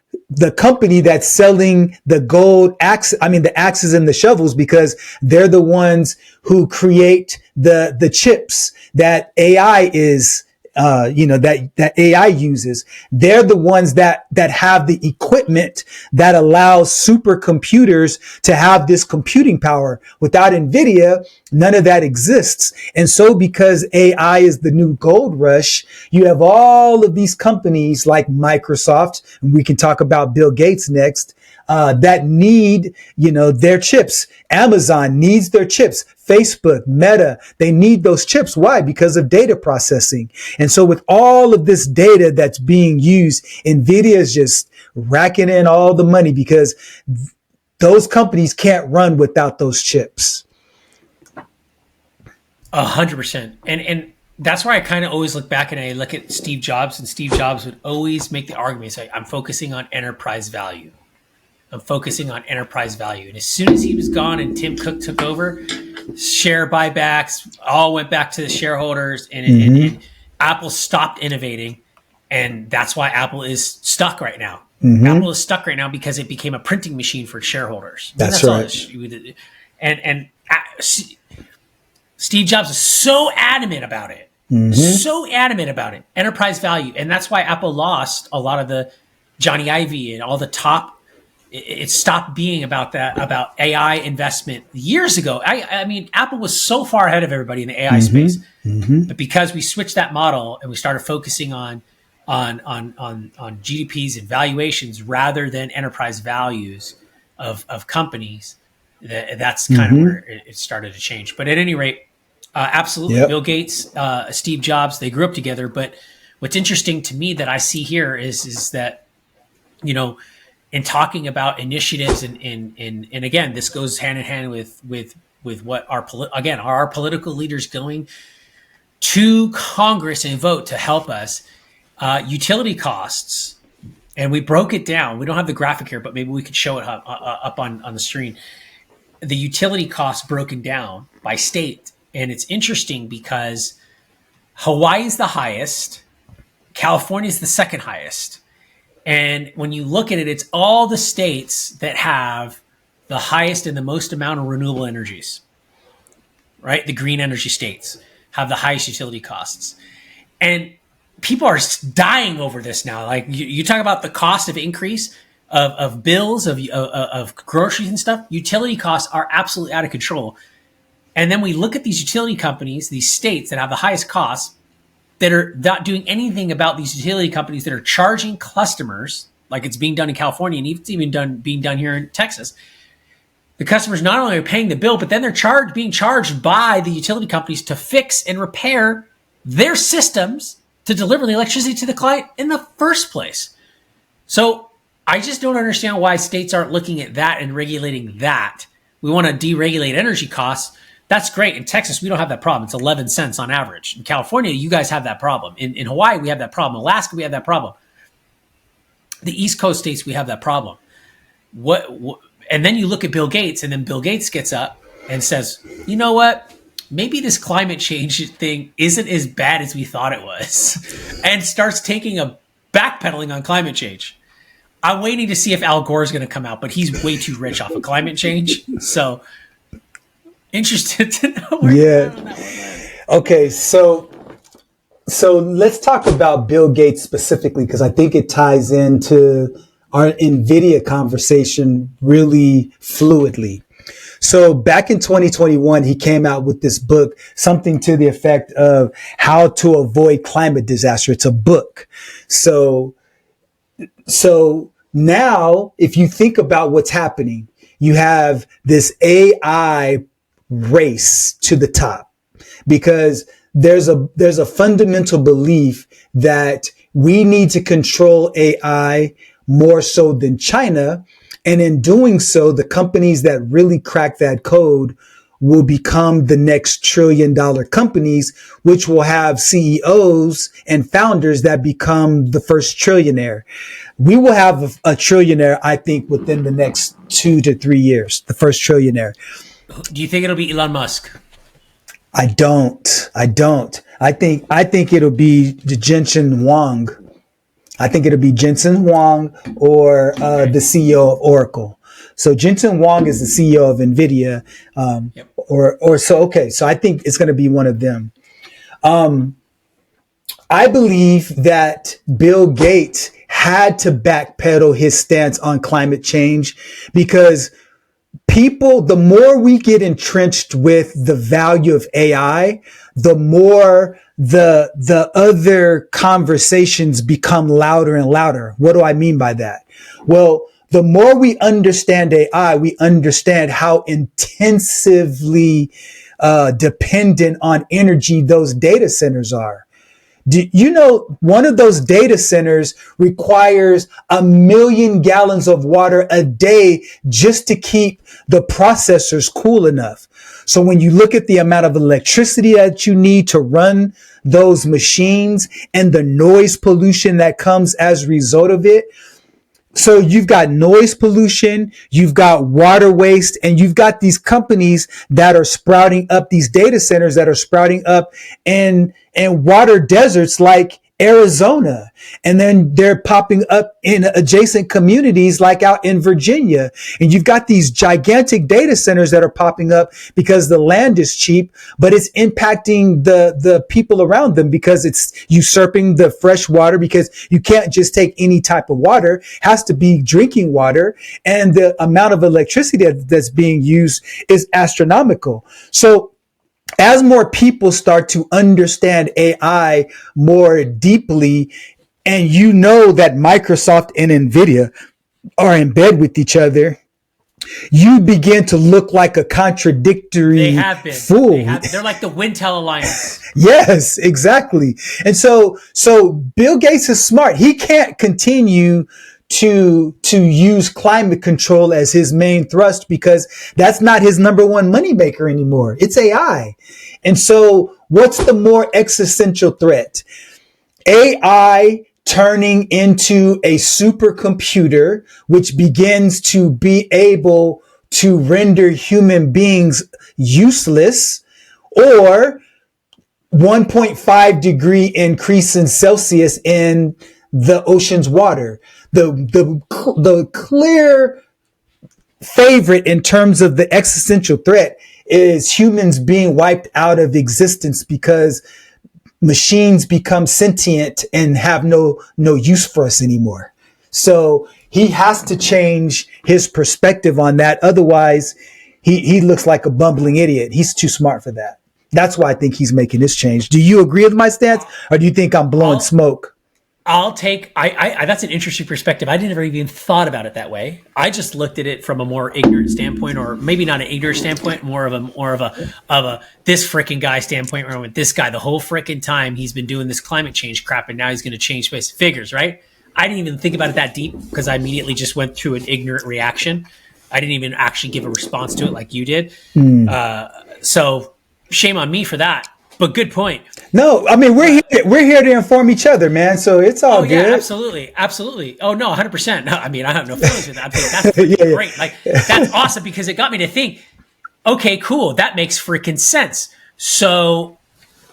company that's selling the gold the axes and the shovels because they're the ones who create the chips that AI is that AI uses. They're the ones that have the equipment that allows supercomputers to have this computing power. Without Nvidia, none of that exists. And so because AI is the new gold rush, you have all of these companies like Microsoft, and we can talk about Bill Gates next, that need, their chips. Amazon needs their chips. Facebook, Meta, they need those chips. Why? Because of data processing. And so with all of this data that's being used, Nvidia is just racking in all the money because those companies can't run without those chips. 100%. And that's why I kind of always look back and I look at Steve Jobs, and Steve Jobs would always make the argument, say, I'm focusing on enterprise value. I'm focusing on enterprise value. And as soon as he was gone and Tim Cook took over, share buybacks all went back to the shareholders, and Apple stopped innovating. And that's why Apple is stuck right now. Apple is stuck right now because it became a printing machine for shareholders. That's right. And Steve Jobs is so adamant about it. So adamant about it. Enterprise value. And that's why Apple lost a lot of the Johnny Ive and all the top. It stopped being about that, about AI investment years ago. I mean, Apple was so far ahead of everybody in the AI space, but because we switched that model and we started focusing on GDPs and valuations rather than enterprise values of companies, that's kind of where it started to change. But at any rate, absolutely, Bill Gates, Steve Jobs, they grew up together. But what's interesting to me that I see here is that, in talking about initiatives and again, this goes hand in hand with with what again, are our political leaders going to Congress and vote to help us? Utility costs, and we broke it down. We don't have the graphic here, but maybe we could show it up on the screen. The utility costs broken down by state. And it's interesting because Hawaii is the highest, California is the second highest. And when you look at it, it's all the states that have the highest and the most amount of renewable energies, right? The green energy states have the highest utility costs. And people are dying over this now. Like you talk about the cost of increase of bills, of groceries and stuff. Utility costs are absolutely out of control. And then we look at these utility companies, these states that have the highest costs, that are not doing anything about these utility companies that are charging customers, like it's being done in California, and it's even being done here in Texas. The customers not only are paying the bill, but then they're being charged by the utility companies to fix and repair their systems to deliver the electricity to the client in the first place. So I just don't understand why states aren't looking at that and regulating that. We want to deregulate energy costs. That's great. In Texas, we don't have that problem. It's 11 cents on average. In California, you guys have that problem. In Hawaii, we have that problem. Alaska, we have that problem. The East Coast states, we have that problem. And then you look at Bill Gates, and then Bill Gates gets up and says, you know what? Maybe this climate change thing isn't as bad as we thought it was, and starts taking a backpedaling on climate change. I'm waiting to see if Al Gore is going to come out, but he's way too rich off of climate change. So interested to know where you're on that one. Okay, so let's talk about Bill Gates specifically, because I think it ties into our Nvidia conversation really fluidly. So back in 2021, he came out with this book, something to the effect of How to Avoid Climate Disaster. It's a book. So now, if you think about what's happening, you have this AI race to the top, because there's a fundamental belief that we need to control AI more so than China. And in doing so, the companies that really crack that code will become the next $1 trillion companies, which will have CEOs and founders that become the first trillionaire. We will have a trillionaire, I think, within the next 2 to 3 years, the first trillionaire. Do you think it'll be Elon Musk? I don't. I think it'll be Jensen Huang. I think it'll be Jensen Huang or the CEO of Oracle. So Jensen Huang is the CEO of Nvidia, So I think it's going to be one of them. I believe that Bill Gates had to backpedal his stance on climate change, because the more we get entrenched with the value of AI, the more the other conversations become louder and louder. What do I mean by that? Well, the more we understand AI, we understand how intensively dependent on energy those data centers are. Do you know one of those data centers requires 1 million gallons of water a day just to keep the processors cool enough? So when you look at the amount of electricity that you need to run those machines and the noise pollution that comes as a result of it, so you've got noise pollution, you've got water waste, and you've got these companies that are sprouting up, these data centers that are sprouting up in water deserts like Arizona. And then they're popping up in adjacent communities like out in Virginia. And you've got these gigantic data centers that are popping up because the land is cheap, but it's impacting the people around them because it's usurping the fresh water, because you can't just take any type of water. It has to be drinking water. And the amount of electricity that's being used is astronomical. So as more people start to understand AI more deeply, and you know that Microsoft and Nvidia are in bed with each other, you begin to look like a contradictory fool. They're like the Wintel Alliance. Yes, exactly. And so Bill Gates is smart. He can't continue to use climate control as his main thrust, because that's not his number one moneymaker anymore. It's AI. And so what's the more existential threat? AI turning into a supercomputer, which begins to be able to render human beings useless, or 1.5 degree increase in Celsius in the ocean's water. The clear favorite in terms of the existential threat is humans being wiped out of existence because machines become sentient and have no use for us anymore. So he has to change his perspective on that. Otherwise, he looks like a bumbling idiot. He's too smart for that. That's why I think he's making this change. Do you agree with my stance, or do you think I'm blowing smoke? I'll take, that's an interesting perspective. I never even thought about it that way. I just looked at it from a more ignorant standpoint, or maybe not an ignorant standpoint, more of a this freaking guy standpoint, where I went, this guy, the whole freaking time he's been doing this climate change crap, and now he's going to change space figures, right? I didn't even think about it that deep because I immediately just went through an ignorant reaction. I didn't even actually give a response to it like you did. So shame on me for that. But good point. No, I mean, we're here to inform each other, man. So it's all good. Yeah, absolutely. Oh no, 100%. No, I mean, I have no feelings with that. I mean, that's great. Like, that's awesome, because it got me to think. Okay, cool. That makes freaking sense. So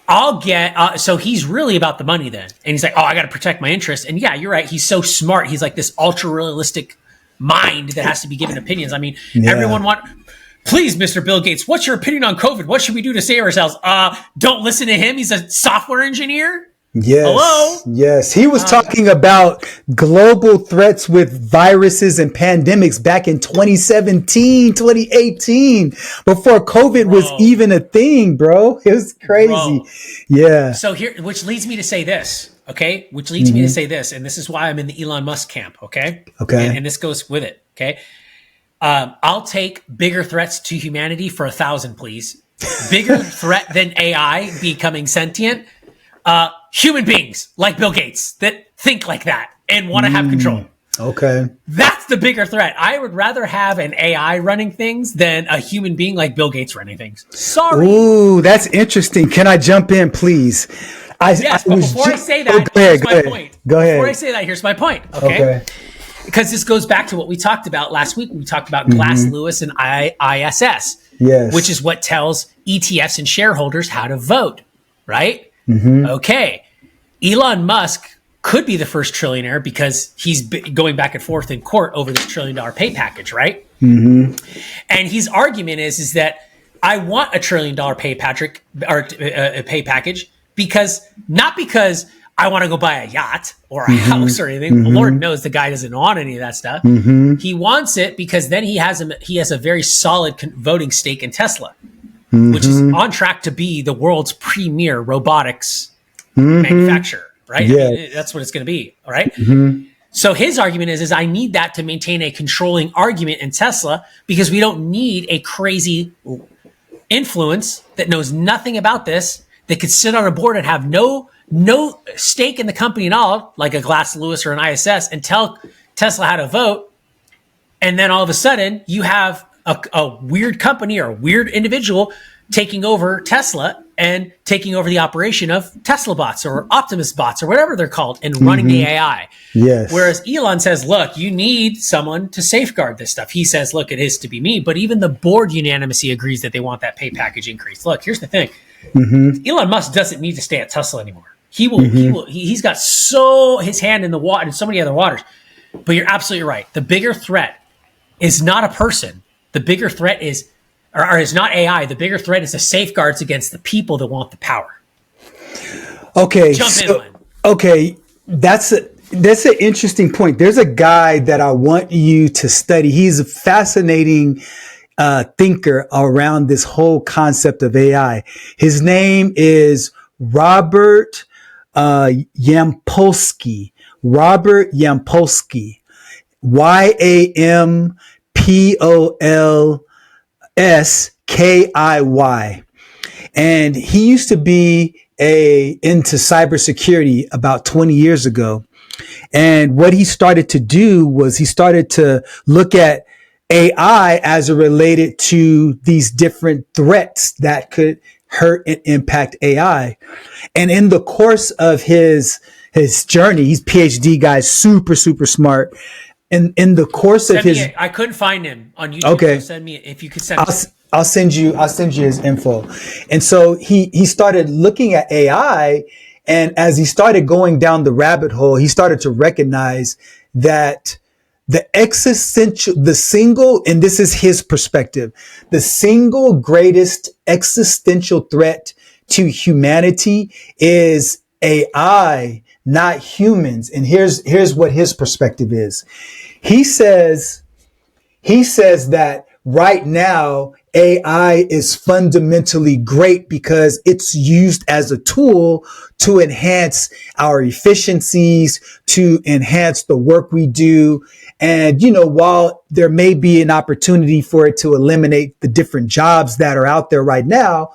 I'll get. So he's really about the money then, and he's like, oh, I got to protect my interests. And yeah, you're right. He's so smart. He's like this ultra realistic mind that has to be given opinions. I mean, everyone Please, Mr. Bill Gates, what's your opinion on COVID? What should we do to save ourselves? Don't listen to him. He's a software engineer. Yes. Hello? Yes. He was talking about global threats with viruses and pandemics back in 2017, 2018, before COVID was even a thing, bro. It was crazy. Bro. Yeah. So which leads me to say this, okay? And this is why I'm in the Elon Musk camp, okay? Okay. And this goes with it, okay? I'll take bigger threats to humanity for 1,000, please. Bigger threat than AI becoming sentient. Human beings like Bill Gates that think like that and want to have control. Okay. That's the bigger threat. I would rather have an AI running things than a human being like Bill Gates running things. Sorry. Ooh, that's interesting. Can I jump in, please? Before I say that, here's my point. Go ahead. Before I say that, here's my point. Okay. Because this goes back to what we talked about last week. We talked about Glass Lewis and ISS, which is what tells ETFs and shareholders how to vote, right? Okay. Elon Musk could be the first trillionaire because he's going back and forth in court over this $1 trillion pay package, right? And his argument is that I want a $1 trillion pay package not because I want to go buy a yacht or a house or anything. Lord knows the guy doesn't want any of that stuff. He wants it because then he has a very solid voting stake in Tesla, which is on track to be the world's premier robotics manufacturer, right? Yeah. I mean, that's what it's going to be, all right? So his argument is I need that to maintain a controlling argument in Tesla because we don't need a crazy influence that knows nothing about this, that could sit on a board and have no stake in the company at all, like a Glass Lewis or an ISS, and tell Tesla how to vote. And then all of a sudden you have a weird company or a weird individual taking over Tesla and taking over the operation of Tesla bots or Optimus bots or whatever they're called and running the AI. Yes. Whereas Elon says, look, you need someone to safeguard this stuff. He says, look, it is to be me. But even the board unanimously agrees that they want that pay package increase. Look, here's the thing. Elon Musk doesn't need to stay at Tesla anymore. He's got his hand in the water and so many other waters. But you're absolutely right. The bigger threat is not a person. The bigger threat is not AI. The bigger threat is the safeguards against the people that want the power. Okay. Jump in, Len. Okay. That's an interesting point. There's a guy that I want you to study. He's a fascinating thinker around this whole concept of AI. His name is Robert Yampolsky. Robert Yampolsky. Yampolsky. And he used to be into cybersecurity about 20 years ago. And what he started to do was he started to look at AI as it related to these different threats that could hurt and impact AI. And in the course of his journey, he's PhD guy, super, super smart. In the course of his, I couldn't find him on YouTube. Okay. So send me, if you could send me. I'll send you his info. And so he started looking at AI, and as he started going down the rabbit hole, he started to recognize that the single, and this is his perspective, the single greatest existential threat to humanity is AI, not humans. And here's what his perspective is. He says that right now, AI is fundamentally great because it's used as a tool to enhance our efficiencies, to enhance the work we do. And, while there may be an opportunity for it to eliminate the different jobs that are out there right now,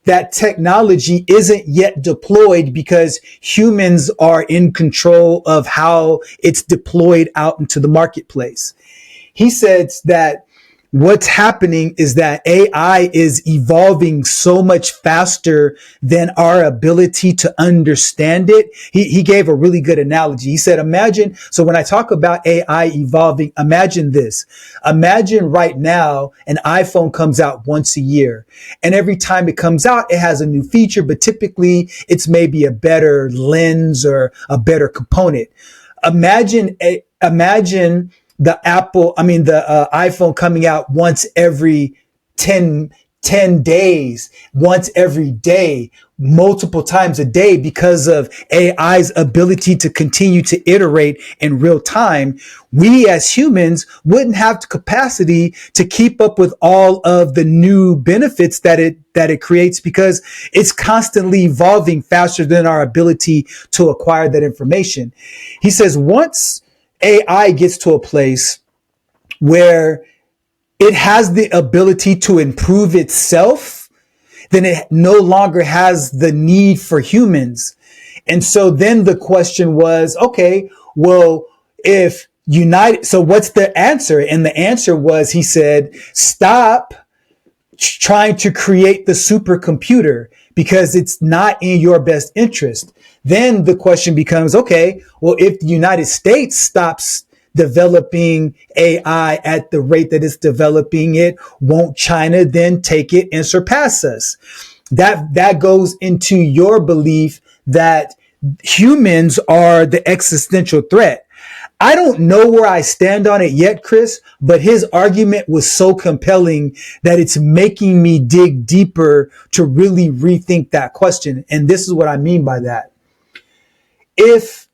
that technology isn't yet deployed because humans are in control of how it's deployed out into the marketplace. He says that what's happening is that AI is evolving so much faster than our ability to understand it. He gave a really good analogy. He said, so when I talk about AI evolving, imagine this. Imagine right now an iPhone comes out once a year, and every time it comes out, it has a new feature, but typically it's maybe a better lens or a better component. Imagine the iPhone coming out once every 10 days, once every day, multiple times a day, because of AI's ability to continue to iterate in real time. We as humans wouldn't have the capacity to keep up with all of the new benefits that it creates, because it's constantly evolving faster than our ability to acquire that information. He says once AI gets to a place where it has the ability to improve itself, then it no longer has the need for humans. And so then the question was, okay, well, so what's the answer? And the answer was, he said, stop trying to create the supercomputer because it's not in your best interest. Then the question becomes, okay, well, if the United States stops developing AI at the rate that it's developing it, won't China then take it and surpass us? That goes into your belief that humans are the existential threat. I don't know where I stand on it yet, Chris, but his argument was so compelling that it's making me dig deeper to really rethink that question. And this is what I mean by that. If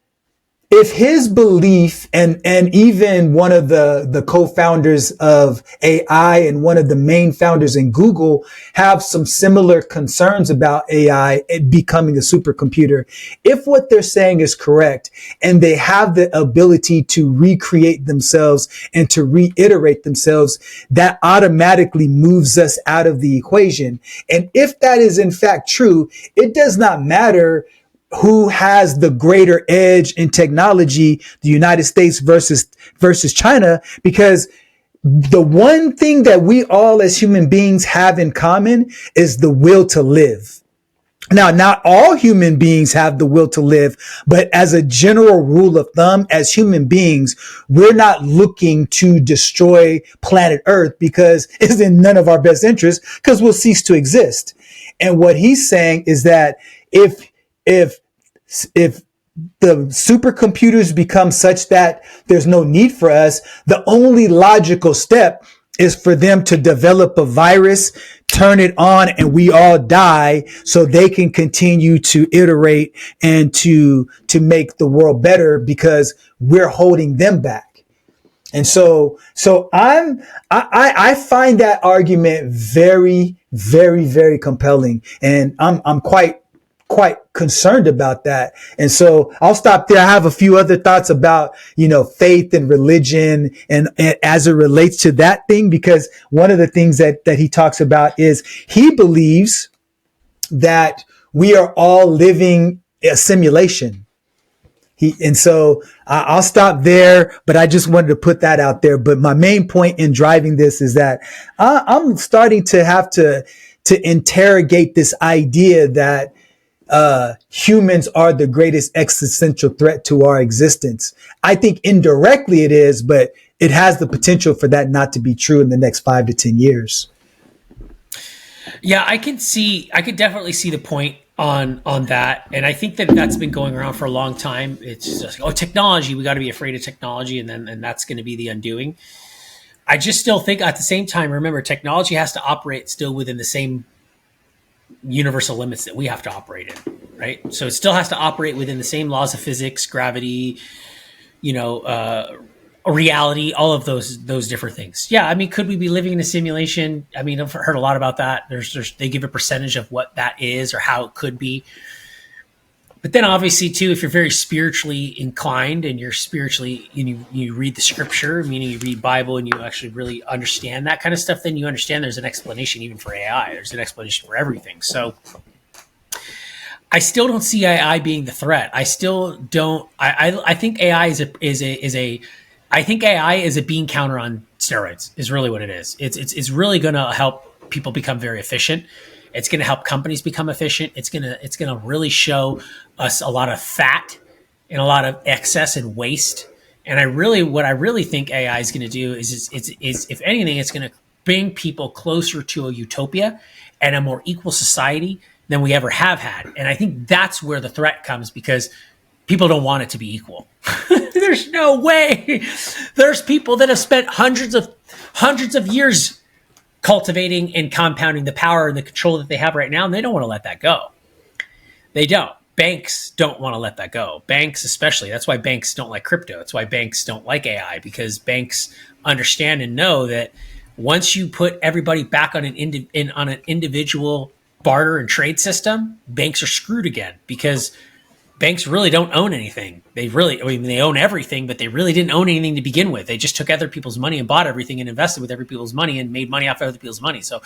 his belief and even one of the co-founders of AI and one of the main founders in Google have some similar concerns about AI becoming a supercomputer, if what they're saying is correct and they have the ability to recreate themselves and to reiterate themselves, that automatically moves us out of the equation. And if that is in fact true, it does not matter who has the greater edge in technology, the United States versus China, because the one thing that we all as human beings have in common is the will to live. Now, not all human beings have the will to live, but as a general rule of thumb, as human beings, we're not looking to destroy planet Earth because it's in none of our best interest, because we'll cease to exist. And what he's saying is that if the supercomputers become such that there's no need for us, the only logical step is for them to develop a virus, turn it on, and we all die so they can continue to iterate and to make the world better because we're holding them back. And so I find that argument very, very, very compelling. And I'm quite concerned about that. And so I'll stop there. I have a few other thoughts about, faith and religion and as it relates to that thing, because one of the things that he talks about is he believes that we are all living a simulation. And so I'll stop there, but I just wanted to put that out there. But my main point in driving this is that I'm starting to have to interrogate this idea that humans are the greatest existential threat to our existence. I think indirectly it is, but it has the potential for that not to be true in the next 5 to 10 years. Yeah, I could definitely see the point on that. And I think that that's been going around for a long time. It's just, technology, we got to be afraid of technology. And that's going to be the undoing. I just still think at the same time, remember, technology has to operate still within the same universal limits that we have to operate in, right? So it still has to operate within the same laws of physics, gravity, reality, all of those different things. Yeah, I mean, could we be living in a simulation? I mean, I've heard a lot about that. They give a percentage of what that is or how it could be. But then obviously too, if you're very spiritually inclined and you're spiritually, you read the scripture, meaning you read Bible and you actually really understand that kind of stuff, then you understand there's an explanation even for AI. There's an explanation for everything. So I still don't see AI being the threat. I still don't. I think AI I think AI is a bean counter on steroids. Is really what it is. It's really going to help people become very efficient. It's going to help companies become efficient. It's going to really show us a lot of fat and a lot of excess and waste. And what I really think AI is going to do is if anything, it's going to bring people closer to a utopia and a more equal society than we ever have had. And I think that's where the threat comes, because people don't want it to be equal. There's no way. There's people that have spent hundreds of years cultivating and compounding the power and the control that they have right now, and they don't want to let that go. They don't. Banks don't want to let that go. Banks especially. That's why banks don't like crypto. That's why banks don't like AI, because banks understand and know that once you put everybody back on an individual barter and trade system, banks are screwed again, because banks really don't own anything. They own everything, but they really didn't own anything to begin with. They just took other people's money and bought everything and invested with other people's money and made money off other people's money. So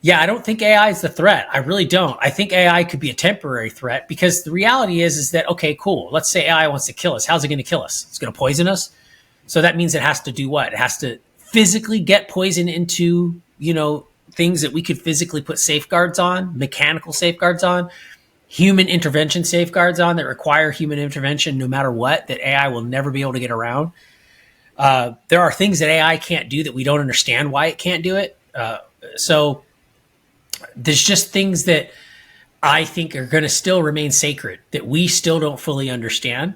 yeah, I don't think AI is the threat. I really don't. I think AI could be a temporary threat, because the reality is that, okay, cool. Let's say AI wants to kill us. How's it going to kill us? It's going to poison us. So that means it has to do what? It has to physically get poison into, things that we could physically put safeguards on, mechanical safeguards on, human intervention safeguards on that require human intervention no matter what, that AI will never be able to get around. There are things that AI can't do that we don't understand why it can't do it. So there's just things that I think are going to still remain sacred that we still don't fully understand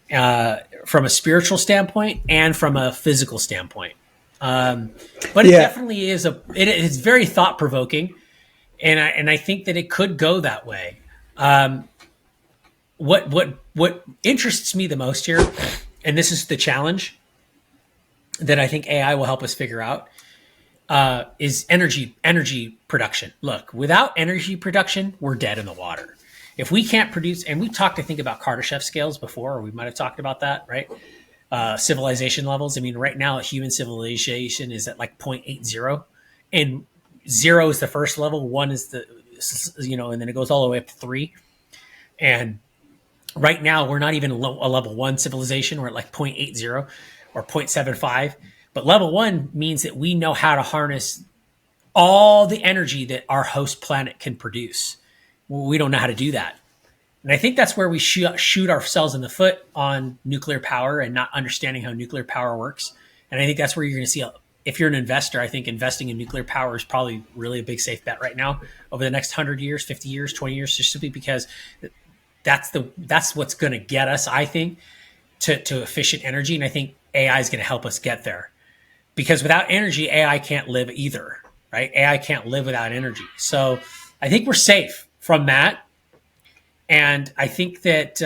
from a spiritual standpoint and from a physical standpoint. But it definitely is it's very thought-provoking, and I think that it could go that way. What interests me the most here, and this is the challenge that I think AI will help us figure out, is energy production. Look, without energy production, we're dead in the water. If we can't produce, and we've talked, I think, about Kardashev scales before, or we might have talked about that, right? Civilization levels. I mean, right now, human civilization is at like 0.80, and 0 is the first level, 1 is the, and then it goes all the way up to 3. And right now, we're not even a level 1 civilization. We're at like 0.80 or 0.75. But level 1 means that we know how to harness all the energy that our host planet can produce. We don't know how to do that. And I think that's where we shoot ourselves in the foot on nuclear power and not understanding how nuclear power works. And I think that's where you're going to see, if you're an investor, I think investing in nuclear power is probably really a big safe bet right now over the next 100 years, 50 years, 20 years, just simply because that's what's going to get us, I think, to efficient energy. And I think AI is going to help us get there, because without energy, AI can't live either, right? AI can't live without energy. So I think we're safe from that. And I think that,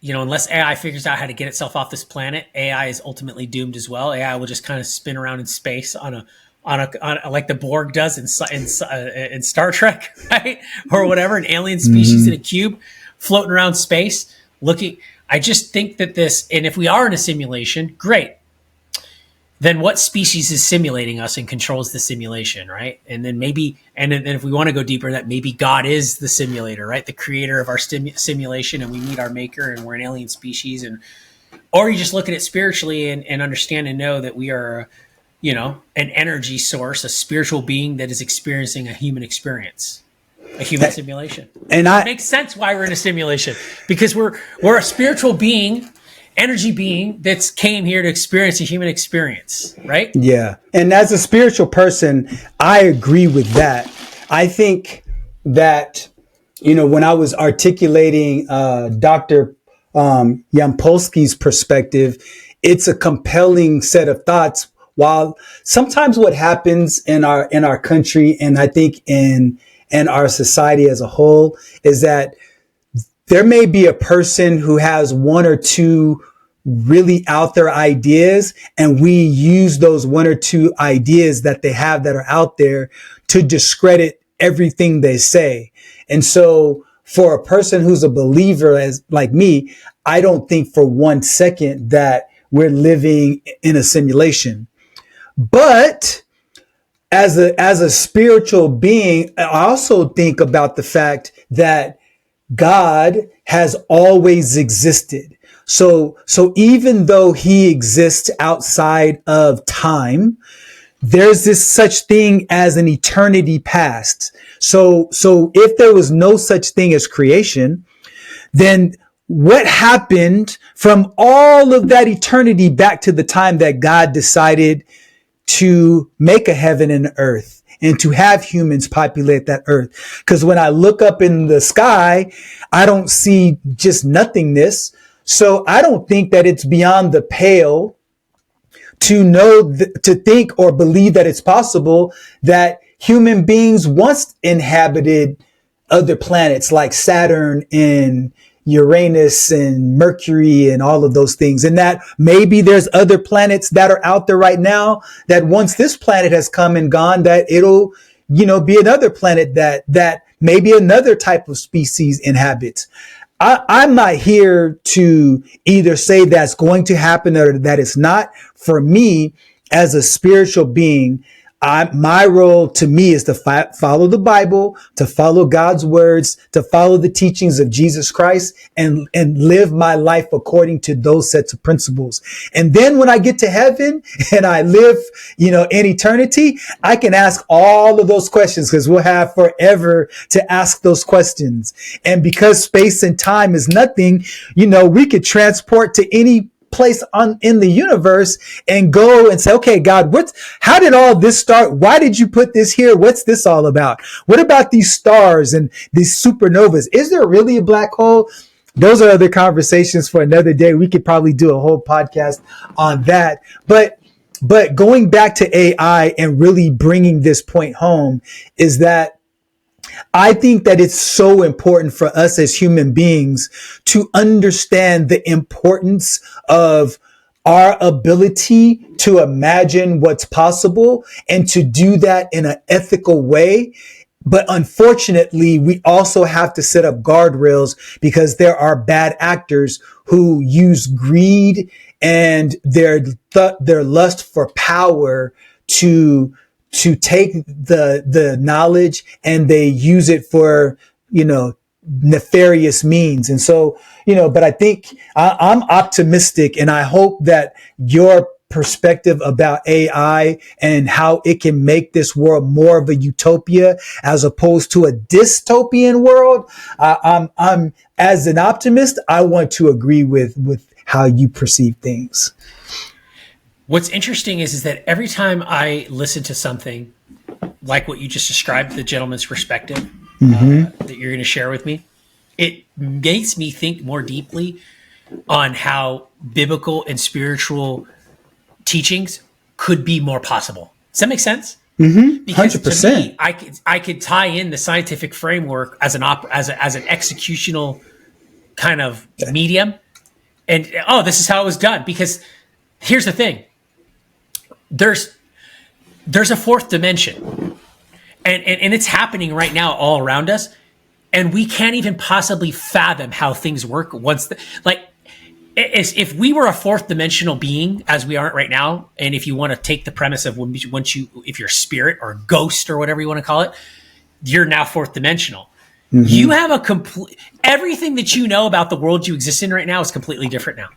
unless AI figures out how to get itself off this planet, AI is ultimately doomed as well. AI will just kind of spin around in space on a like the Borg does in Star Trek, right? Or whatever, an alien species in a cube floating around space looking. I just think that and if we are in a simulation, great. then what species is simulating us and controls the simulation, right? And then if we want to go deeper, that maybe God is the simulator, right? The creator of our simulation, and we meet our maker and we're an alien species. Or you just look at it spiritually and understand and know that we are, an energy source, a spiritual being that is experiencing a human experience, a human simulation. And it makes sense why we're in a simulation, because we're a spiritual being, energy being that's came here to experience a human experience, right? Yeah. And as a spiritual person, I agree with that. I think that, when I was articulating Dr. Yampolsky's perspective, it's a compelling set of thoughts. While sometimes what happens in our country, and I think in our society as a whole, is that there may be a person who has one or two really out there ideas, and we use those one or two ideas that they have that are out there to discredit everything they say. And so for a person who's a believer like me, I don't think for 1 second that we're living in a simulation. But as a spiritual being, I also think about the fact that God has always existed. So even though he exists outside of time, there's this such thing as an eternity past. So if there was no such thing as creation, then what happened from all of that eternity back to the time that God decided to make a heaven and earth and to have humans populate that earth? Because when I look up in the sky, I don't see just nothingness. So I don't think that it's beyond the pale to know, to think or believe that it's possible that human beings once inhabited other planets like Saturn and Uranus and Mercury and all of those things. And that maybe there's other planets that are out there right now that once this planet has come and gone, that it'll, be another planet that maybe another type of species inhabits. I'm not here to either say that's going to happen or that it's not. For me, as a spiritual being, my role to me is to follow the Bible, to follow God's words, to follow the teachings of Jesus Christ and live my life according to those sets of principles. And then when I get to heaven and I live, in eternity, I can ask all of those questions because we'll have forever to ask those questions. And because space and time is nothing, we could transport to any place in the universe and go and say, okay, God, how did all this start? Why did you put this here? What's this all about? What about these stars and these supernovas? Is there really a black hole? Those are other conversations for another day. We could probably do a whole podcast on that. But going back to AI and really bringing this point home is that I think that it's so important for us as human beings to understand the importance of our ability to imagine what's possible and to do that in an ethical way. But unfortunately, we also have to set up guardrails because there are bad actors who use greed and their lust for power to take the knowledge and they use it for, nefarious means. And so, but I think I'm optimistic and I hope that your perspective about AI and how it can make this world more of a utopia as opposed to a dystopian world. I'm as an optimist, I want to agree with how you perceive things. What's interesting is that every time I listen to something like what you just described, the gentleman's perspective that you're going to share with me, it makes me think more deeply on how biblical and spiritual teachings could be more possible. Does that make sense? Mm-hmm. 100%. Because to me, I could tie in the scientific framework as an executional kind of medium, and this is how it was done. Because here's the thing. There's a fourth dimension and it's happening right now all around us. And we can't even possibly fathom how things work if we were a fourth dimensional being, as we aren't right now, and if you want to take the premise of if you're a spirit or a ghost or whatever you want to call it, you're now fourth dimensional. Mm-hmm. You have everything that you know about the world you exist in right now is completely different now.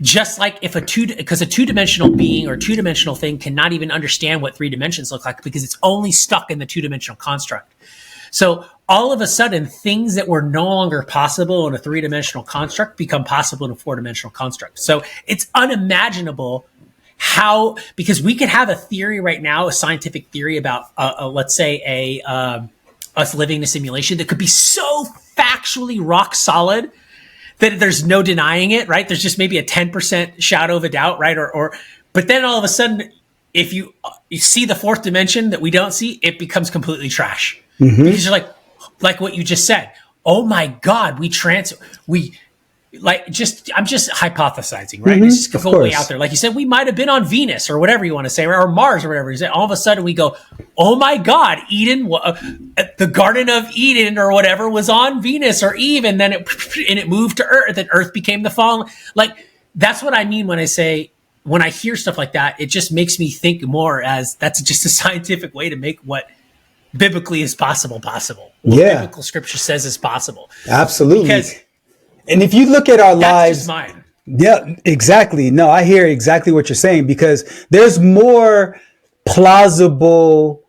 Just like because a two-dimensional being or two-dimensional thing cannot even understand what three dimensions look like because it's only stuck in the two-dimensional construct. So all of a sudden, things that were no longer possible in a three-dimensional construct become possible in a four-dimensional construct. So it's unimaginable because we could have a theory right now, a scientific theory about, let's say, us living in a simulation that could be so factually rock solid that there's no denying it, right? There's just maybe a 10% shadow of a doubt, right? But then all of a sudden, if you see the fourth dimension that we don't see, it becomes completely trash. Mm-hmm. Because you're like what you just said. Oh my God, I'm just hypothesizing, right? Mm-hmm. It's just go way out there. Like you said, we might have been on Venus or whatever you want to say, or Mars or whatever. All of a sudden we go, oh my God, Eden, the Garden of Eden or whatever was on Venus or Eve, and then it moved to Earth, and Earth became the fallen. Like, that's what I mean when I hear stuff like that, it just makes me think more as that's just a scientific way to make what biblically is possible. What biblical scripture says is possible. Absolutely. And if you look at our lives, that's just mine. Yeah, exactly. No, I hear exactly what you're saying, because there's more plausible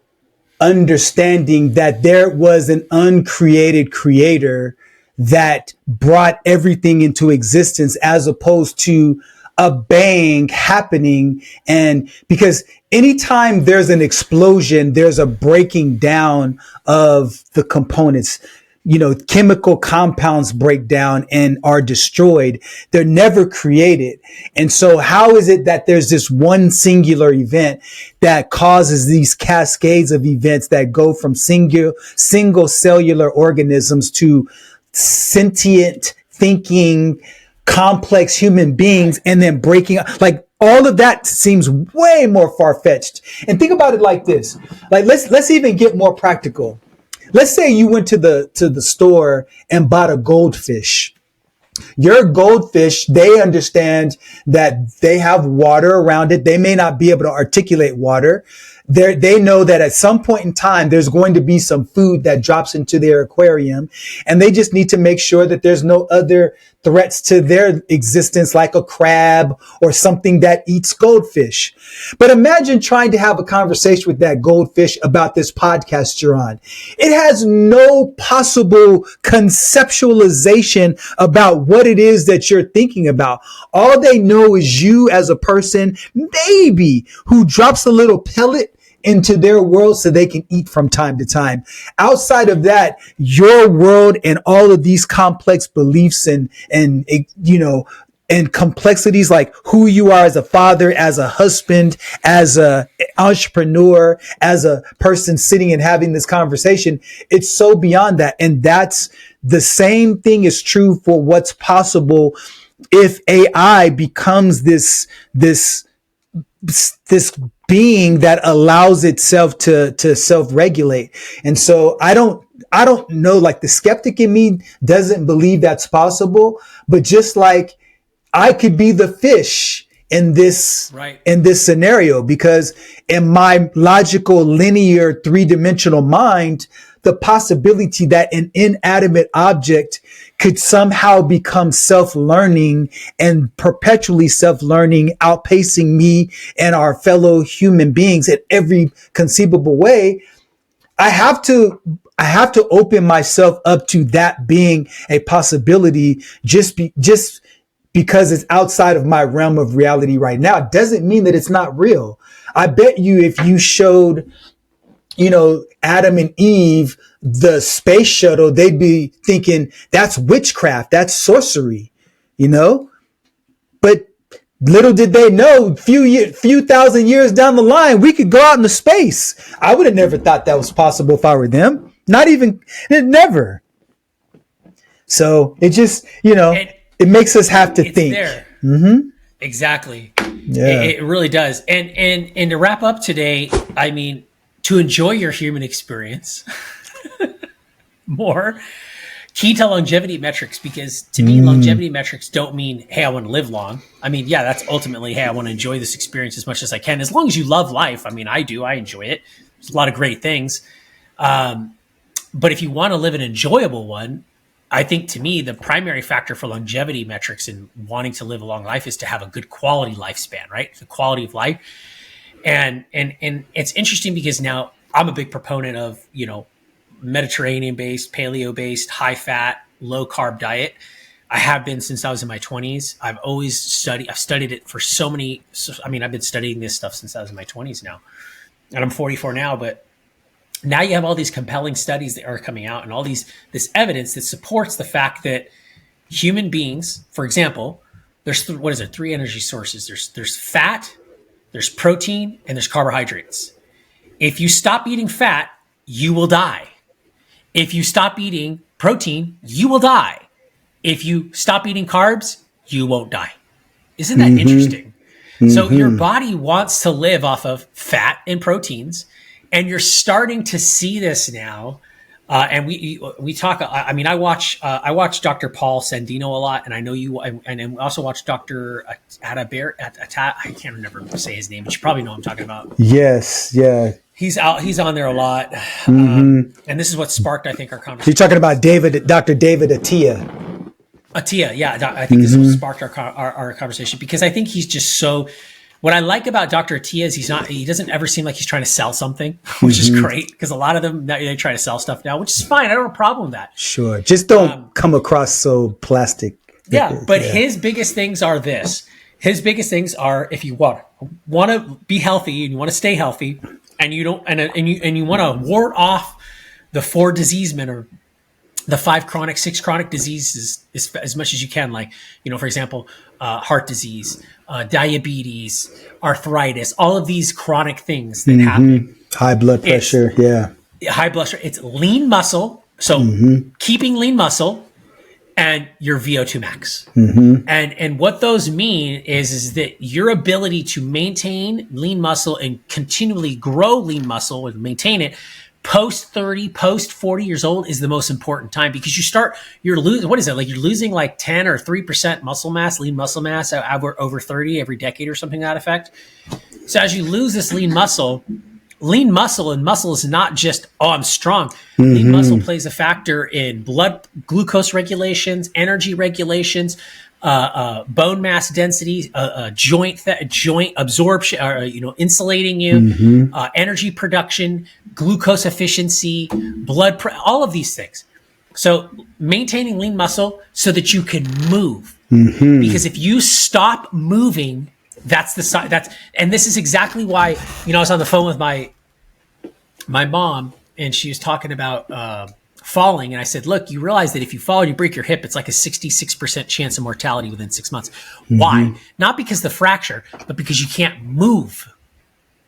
understanding that there was an uncreated creator that brought everything into existence, as opposed to a bang happening. And because anytime there's an explosion, there's a breaking down of the components. Chemical compounds break down and are destroyed. They're never created. And so how is it that there's this one singular event that causes these cascades of events that go from single cellular organisms to sentient, thinking, complex human beings, and then breaking up? Like, all of that seems way more far-fetched. And think about it like this. Like, let's even get more practical. Let's say you went to the store and bought a goldfish. Your goldfish, they understand that they have water around it. They may not be able to articulate water. They know that at some point in time, there's going to be some food that drops into their aquarium, and they just need to make sure that there's no other threats to their existence, like a crab or something that eats goldfish. But imagine trying to have a conversation with that goldfish about this podcast you're on. It has no possible conceptualization about what it is that you're thinking about. All they know is you as a person, maybe, who drops a little pellet into their world so they can eat from time to time. Outside of that, your world and all of these complex beliefs and complexities, like who you are as a father, as a husband, as a entrepreneur, as a person sitting and having this conversation, it's so beyond that. And that's the same thing is true for what's possible if AI becomes this being that allows itself to self-regulate. And so I don't know, like, the skeptic in me doesn't believe that's possible, but just like I could be the fish in this, right, in this scenario, because in my logical, linear, three-dimensional mind, the possibility that an inanimate object could somehow become self-learning and perpetually self-learning, outpacing me and our fellow human beings in every conceivable way. I have to open myself up to that being a possibility. Just because it's outside of my realm of reality right now doesn't mean that it's not real. I bet you if you showed, Adam and Eve the space shuttle, they'd be thinking that's witchcraft, that's sorcery, But little did they know, few thousand years down the line, we could go out into space. I would have never thought that was possible if I were them. Never. So it just, it makes us have to think. There. Mm-hmm. Exactly. Yeah. It really does. And to wrap up today, I mean, to enjoy your human experience more, key to longevity metrics, because to me, longevity metrics don't mean, hey, I want to live long. I mean, yeah, that's ultimately, hey, I want to enjoy this experience as much as I can. As long as you love life. I mean, I do. I enjoy it. There's a lot of great things. But if you want to live an enjoyable one, I think to me, the primary factor for longevity metrics and wanting to live a long life is to have a good quality lifespan, right? The quality of life. And it's interesting because now I'm a big proponent of, Mediterranean-based, paleo-based, high-fat, low-carb diet. I have been since I was in my 20s. I've studied it for I've been studying this stuff since I was in my 20s now. And I'm 44 now, but now you have all these compelling studies that are coming out and all this evidence that supports the fact that human beings, for example, there's three energy sources. There's fat, there's protein, and there's carbohydrates. If you stop eating fat, you will die. If you stop eating protein, you will die. If you stop eating carbs, you won't die. Isn't that interesting? So your body wants to live off of fat and proteins, and you're starting to see this now. And we talk. I mean, I watch Dr. Paul Sandino a lot, and I know you. And we also watch Dr. Atabear. I can't remember to say his name, but you probably know what I'm talking about. Yes, yeah. He's on there a lot, and this is what sparked, I think, our conversation. You're talking about Dr. David Attia. Attia, yeah. I think this is what sparked our conversation, because I think he's just so. What I like about Dr. Attia is he doesn't ever seem like he's trying to sell something, which is great, because a lot of them, they try to sell stuff now, which is fine. I don't have a problem with that. Sure. Just don't come across so plastic. Yeah. But his biggest things are this. His biggest things are, if you want to be healthy and you want to stay healthy, and you don't, and you want to ward off the 4 diseasemen or the 6 chronic diseases as much as you can, like, for example, heart disease, diabetes, arthritis, all of these chronic things that happen. High blood pressure. High blood pressure. It's lean muscle. So keeping lean muscle and your VO2 max. And what those mean is that your ability to maintain lean muscle and continually grow lean muscle and maintain it post 30, post 40 years old is the most important time, because you're losing, what is it? Like you're losing like 10 or 3% muscle mass, lean muscle mass over 30 every decade or something to that effect. So as you lose this lean muscle and muscle is not just, oh, I'm strong. Lean muscle plays a factor in blood glucose regulations, energy regulations, bone mass density, joint absorption, insulating you, energy production, glucose efficiency, all of these things. So maintaining lean muscle so that you can move, because if you stop moving, and this is exactly why, I was on the phone with my mom, and she was talking about falling. And I said, look, you realize that if you fall and you break your hip, it's like a 66% chance of mortality within 6 months. Why? Not because of the fracture, but because you can't move.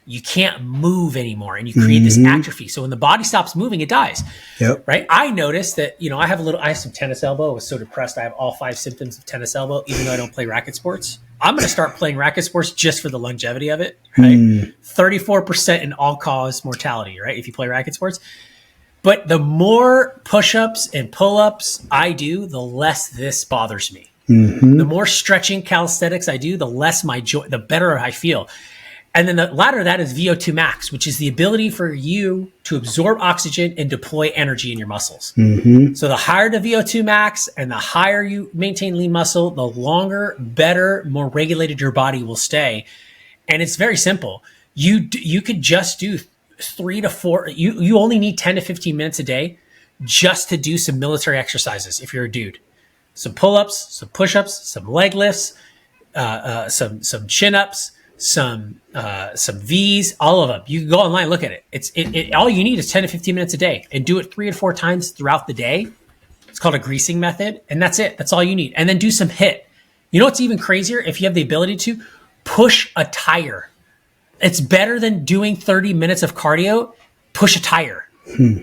You can't move anymore, and you create this atrophy. So when the body stops moving, it dies. Yep. Right? I noticed that, I have some tennis elbow. I was so depressed. I have all 5 symptoms of tennis elbow, even though I don't play racket sports. I'm going to start playing racket sports just for the longevity of it, right? 34% in all-cause mortality, right, if you play racket sports. But the more push-ups and pull-ups I do, the less this bothers me. The more stretching calisthenics I do, the less the better I feel. And then the latter of that is VO2 max, which is the ability for you to absorb oxygen and deploy energy in your muscles. So the higher the VO2 max and the higher you maintain lean muscle, the longer, better, more regulated your body will stay. And it's very simple. You could just do 3 to 4. You only need 10 to 15 minutes a day just to do some military exercises if you're a dude. Some pull-ups, some push-ups, some leg lifts, some chin-ups, some V's, all of them. You can go online and look at it. All you need is 10 to 15 minutes a day, and do it 3 or 4 times throughout the day. It's called a greasing method, and that's it. That's all you need. And then do some HIIT. You know what's even crazier? If you have the ability to push a tire, it's better than doing 30 minutes of cardio. Push a tire,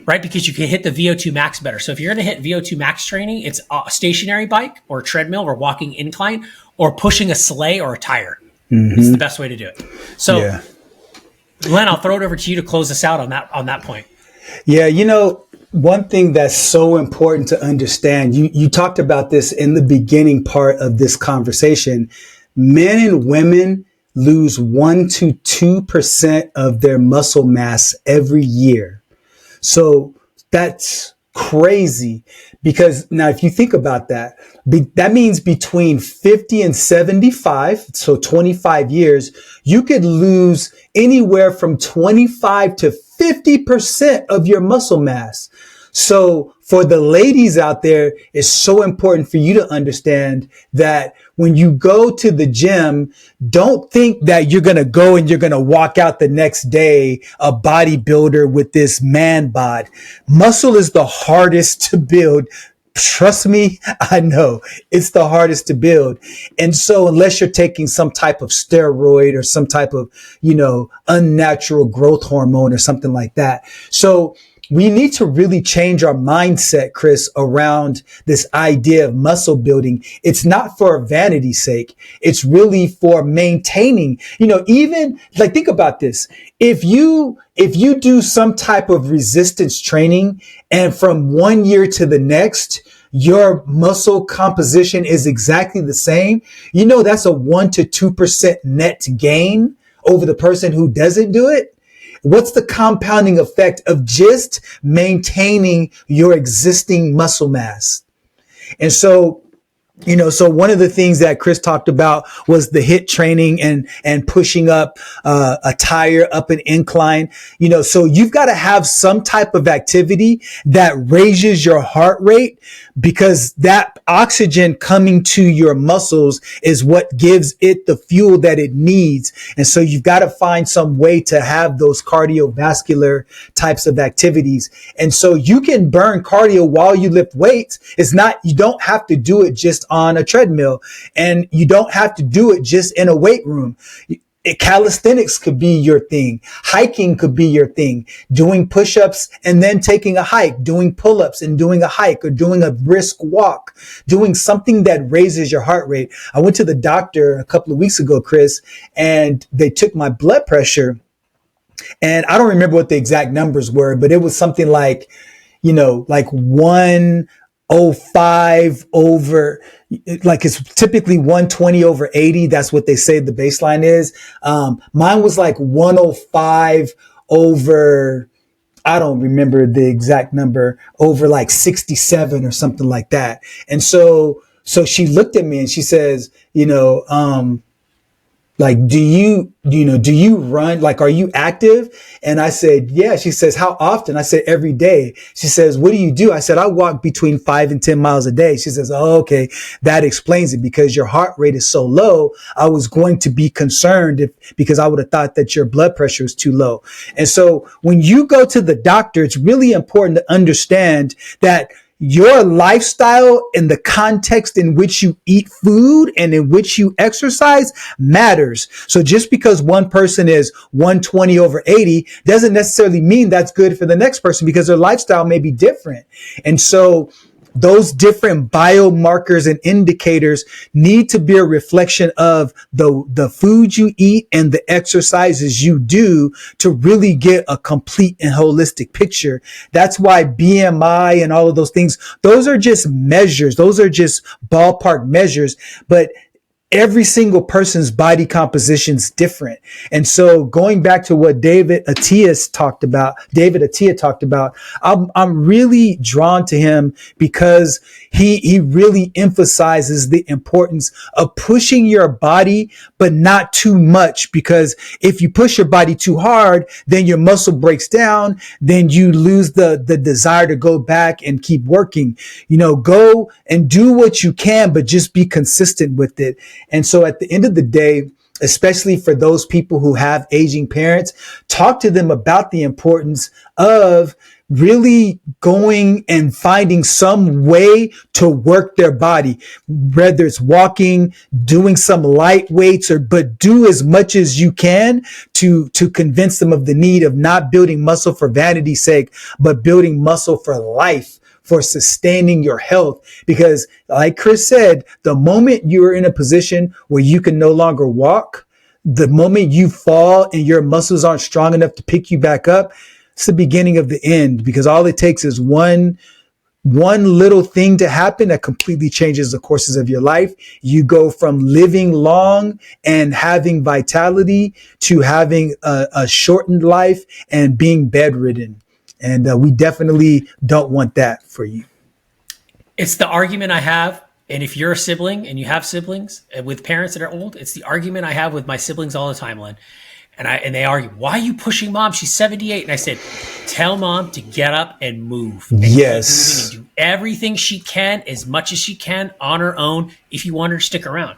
right? Because you can hit the VO2 max better. So if you're going to hit VO2 max training, it's a stationary bike or a treadmill or walking incline or pushing a sleigh or a tire. It's the best way to do it. So, Len, I'll throw it over to you to close us out on that point. Yeah, One thing that's so important to understand, you talked about this in the beginning part of this conversation. Men and women lose 1 to 2% of their muscle mass every year. So that's crazy, because now if you think about that, that means between 50 and 75, so 25 years, you could lose anywhere from 25 to 50% of your muscle mass. So for the ladies out there, it's so important for you to understand that when you go to the gym, don't think that you're going to go and you're going to walk out the next day a bodybuilder with this man bod. Muscle is the hardest to build. Trust me, I know it's the hardest to build. And so unless you're taking some type of steroid or some type of, unnatural growth hormone or something like that. So we need to really change our mindset, Chris, around this idea of muscle building. It's not for vanity's sake. It's really for maintaining, even like, think about this. If you do some type of resistance training and from 1 year to the next, your muscle composition is exactly the same, that's a 1 to 2% net gain over the person who doesn't do it. What's the compounding effect of just maintaining your existing muscle mass? And so, so one of the things that Chris talked about was the HIIT training and pushing up a tire up an incline. So you've got to have some type of activity that raises your heart rate, because that oxygen coming to your muscles is what gives it the fuel that it needs. And so you've got to find some way to have those cardiovascular types of activities. And so you can burn cardio while you lift weights. You don't have to do it just on a treadmill, and you don't have to do it just in a weight room. Calisthenics could be your thing. Hiking could be your thing. Doing push-ups and then taking a hike, doing pull-ups and doing a hike, or doing a brisk walk, doing something that raises your heart rate. I went to the doctor a couple of weeks ago, Chris, and they took my blood pressure, and I don't remember what the exact numbers were, but it was something like, like 105 over, like it's typically 120 over 80. That's what they say the baseline is. Mine was like 105 over, I don't remember the exact number, over like 67 or something like that. And so she looked at me and she says, like, do you run? Like, are you active? And I said, yeah. She says, how often? I said, every day. She says, what do you do? I said, I walk between 5 and 10 miles a day. She says, oh, okay. That explains it, because your heart rate is so low. I was going to be concerned because I would have thought that your blood pressure is too low. And so when you go to the doctor, it's really important to understand that your lifestyle and the context in which you eat food and in which you exercise matters. So just because one person is 120 over 80 doesn't necessarily mean that's good for the next person, because their lifestyle may be different. And so those different biomarkers and indicators need to be a reflection of the food you eat and the exercises you do to really get a complete and holistic picture. That's why BMI and all of those things, those are just measures. Those are just ballpark measures, but every single person's body composition is different. And so going back to what David Attia talked about, I'm really drawn to him because he really emphasizes the importance of pushing your body, but not too much, because if you push your body too hard, then your muscle breaks down, then you lose the desire to go back and keep working. Go and do what you can, but just be consistent with it. And so at the end of the day, especially for those people who have aging parents, talk to them about the importance of really going and finding some way to work their body, whether it's walking, doing some light weights, but do as much as you can to convince them of the need of not building muscle for vanity's sake, but building muscle for life, for sustaining your health. Because like Chris said, the moment you're in a position where you can no longer walk, the moment you fall and your muscles aren't strong enough to pick you back up, it's the beginning of the end, because all it takes is one little thing to happen that completely changes the courses of your life. You go from living long and having vitality to having a shortened life and being bedridden. And we definitely don't want that for you. It's the argument I have. And if you're a sibling and you have siblings with parents that are old, it's the argument I have with my siblings all the time, Len. And they argue, why are you pushing mom? She's 78. And I said, tell mom to get up and move. And Yes. keep moving and do everything she can, as much as she can on her own, if you want her to stick around.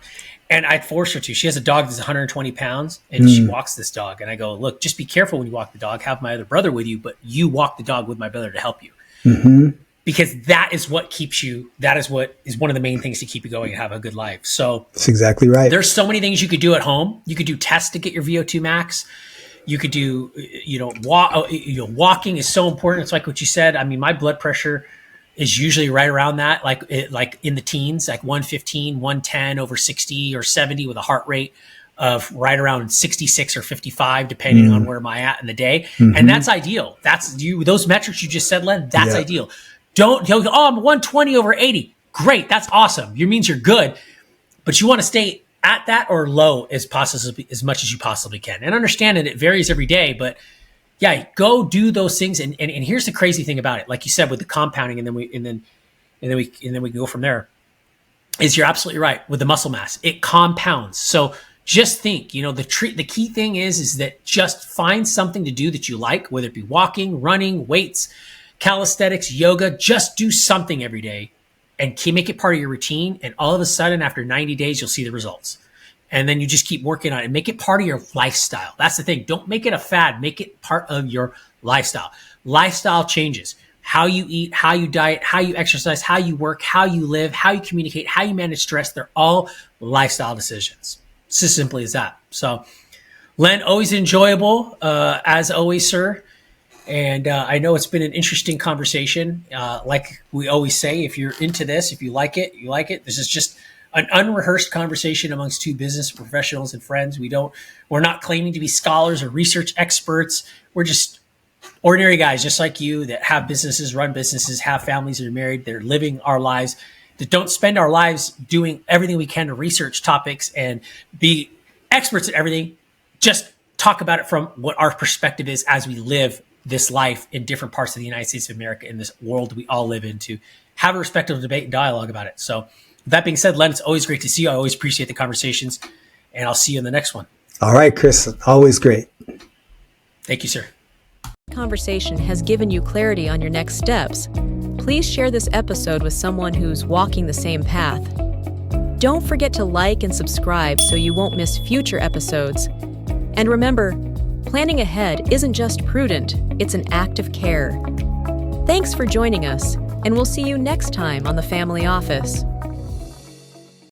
And I'd force her to. She has a dog that's 120 pounds and she walks this dog. And I go, look, just be careful when you walk the dog. Have my other brother with you, but you walk the dog with my brother to help you. Mm-hmm. Because that is what keeps you, that is what is one of the main things to keep you going and have a good life. So That's exactly right. there's so many things you could do at home. You could do tests to get your VO2 max. You could do, walking is so important. It's like what you said. I mean, my blood pressure is usually right around that, like in the teens, like 115, 110 over 60 or 70 with a heart rate of right around 66 or 55, depending on where am I at in the day. Mm-hmm. And that's ideal. That's you, those metrics you just said, Len, that's ideal. Don't go, I'm 120 over 80. Great. That's awesome. It means you're good, but you want to stay at that or low as much as you possibly can. And understand that it varies every day, but yeah, go do those things. And here's the crazy thing about it. Like you said, with the compounding, and then we can go from there, is you're absolutely right with the muscle mass. It compounds. So just think, the key thing is that just find something to do that you like, whether it be walking, running, weights, calisthenics, yoga. Just do something every day and make it part of your routine. And all of a sudden, after 90 days, you'll see the results. And then you just keep working on it and make it part of your lifestyle. That's the thing. Don't make it a fad. Make it part of your lifestyle. Lifestyle changes. How you eat, how you diet, how you exercise, how you work, how you live, how you communicate, how you manage stress. They're all lifestyle decisions. It's as simply as that. So, Len, always enjoyable, as always, sir. And I know it's been an interesting conversation. Like we always say, if you're into this, if you like it, you like it. This is just an unrehearsed conversation amongst two business professionals and friends. We're not claiming to be scholars or research experts. We're just ordinary guys, just like you, that have businesses, run businesses, have families that are married, they're living our lives, that don't spend our lives doing everything we can to research topics and be experts at everything. Just talk about it from what our perspective is as we live this life in different parts of the United States of America, in this world we all live in, to have a respectful debate and dialogue about it. So with that being said, Len, it's always great to see you. I always appreciate the conversations, and I'll see you in the next one. All right, Chris, always great. Thank you, sir. Conversation has given you clarity on your next steps. Please share this episode with someone who's walking the same path. Don't forget to like and subscribe so you won't miss future episodes. And remember, planning ahead isn't just prudent, it's an act of care. Thanks for joining us, and we'll see you next time on The Family Office.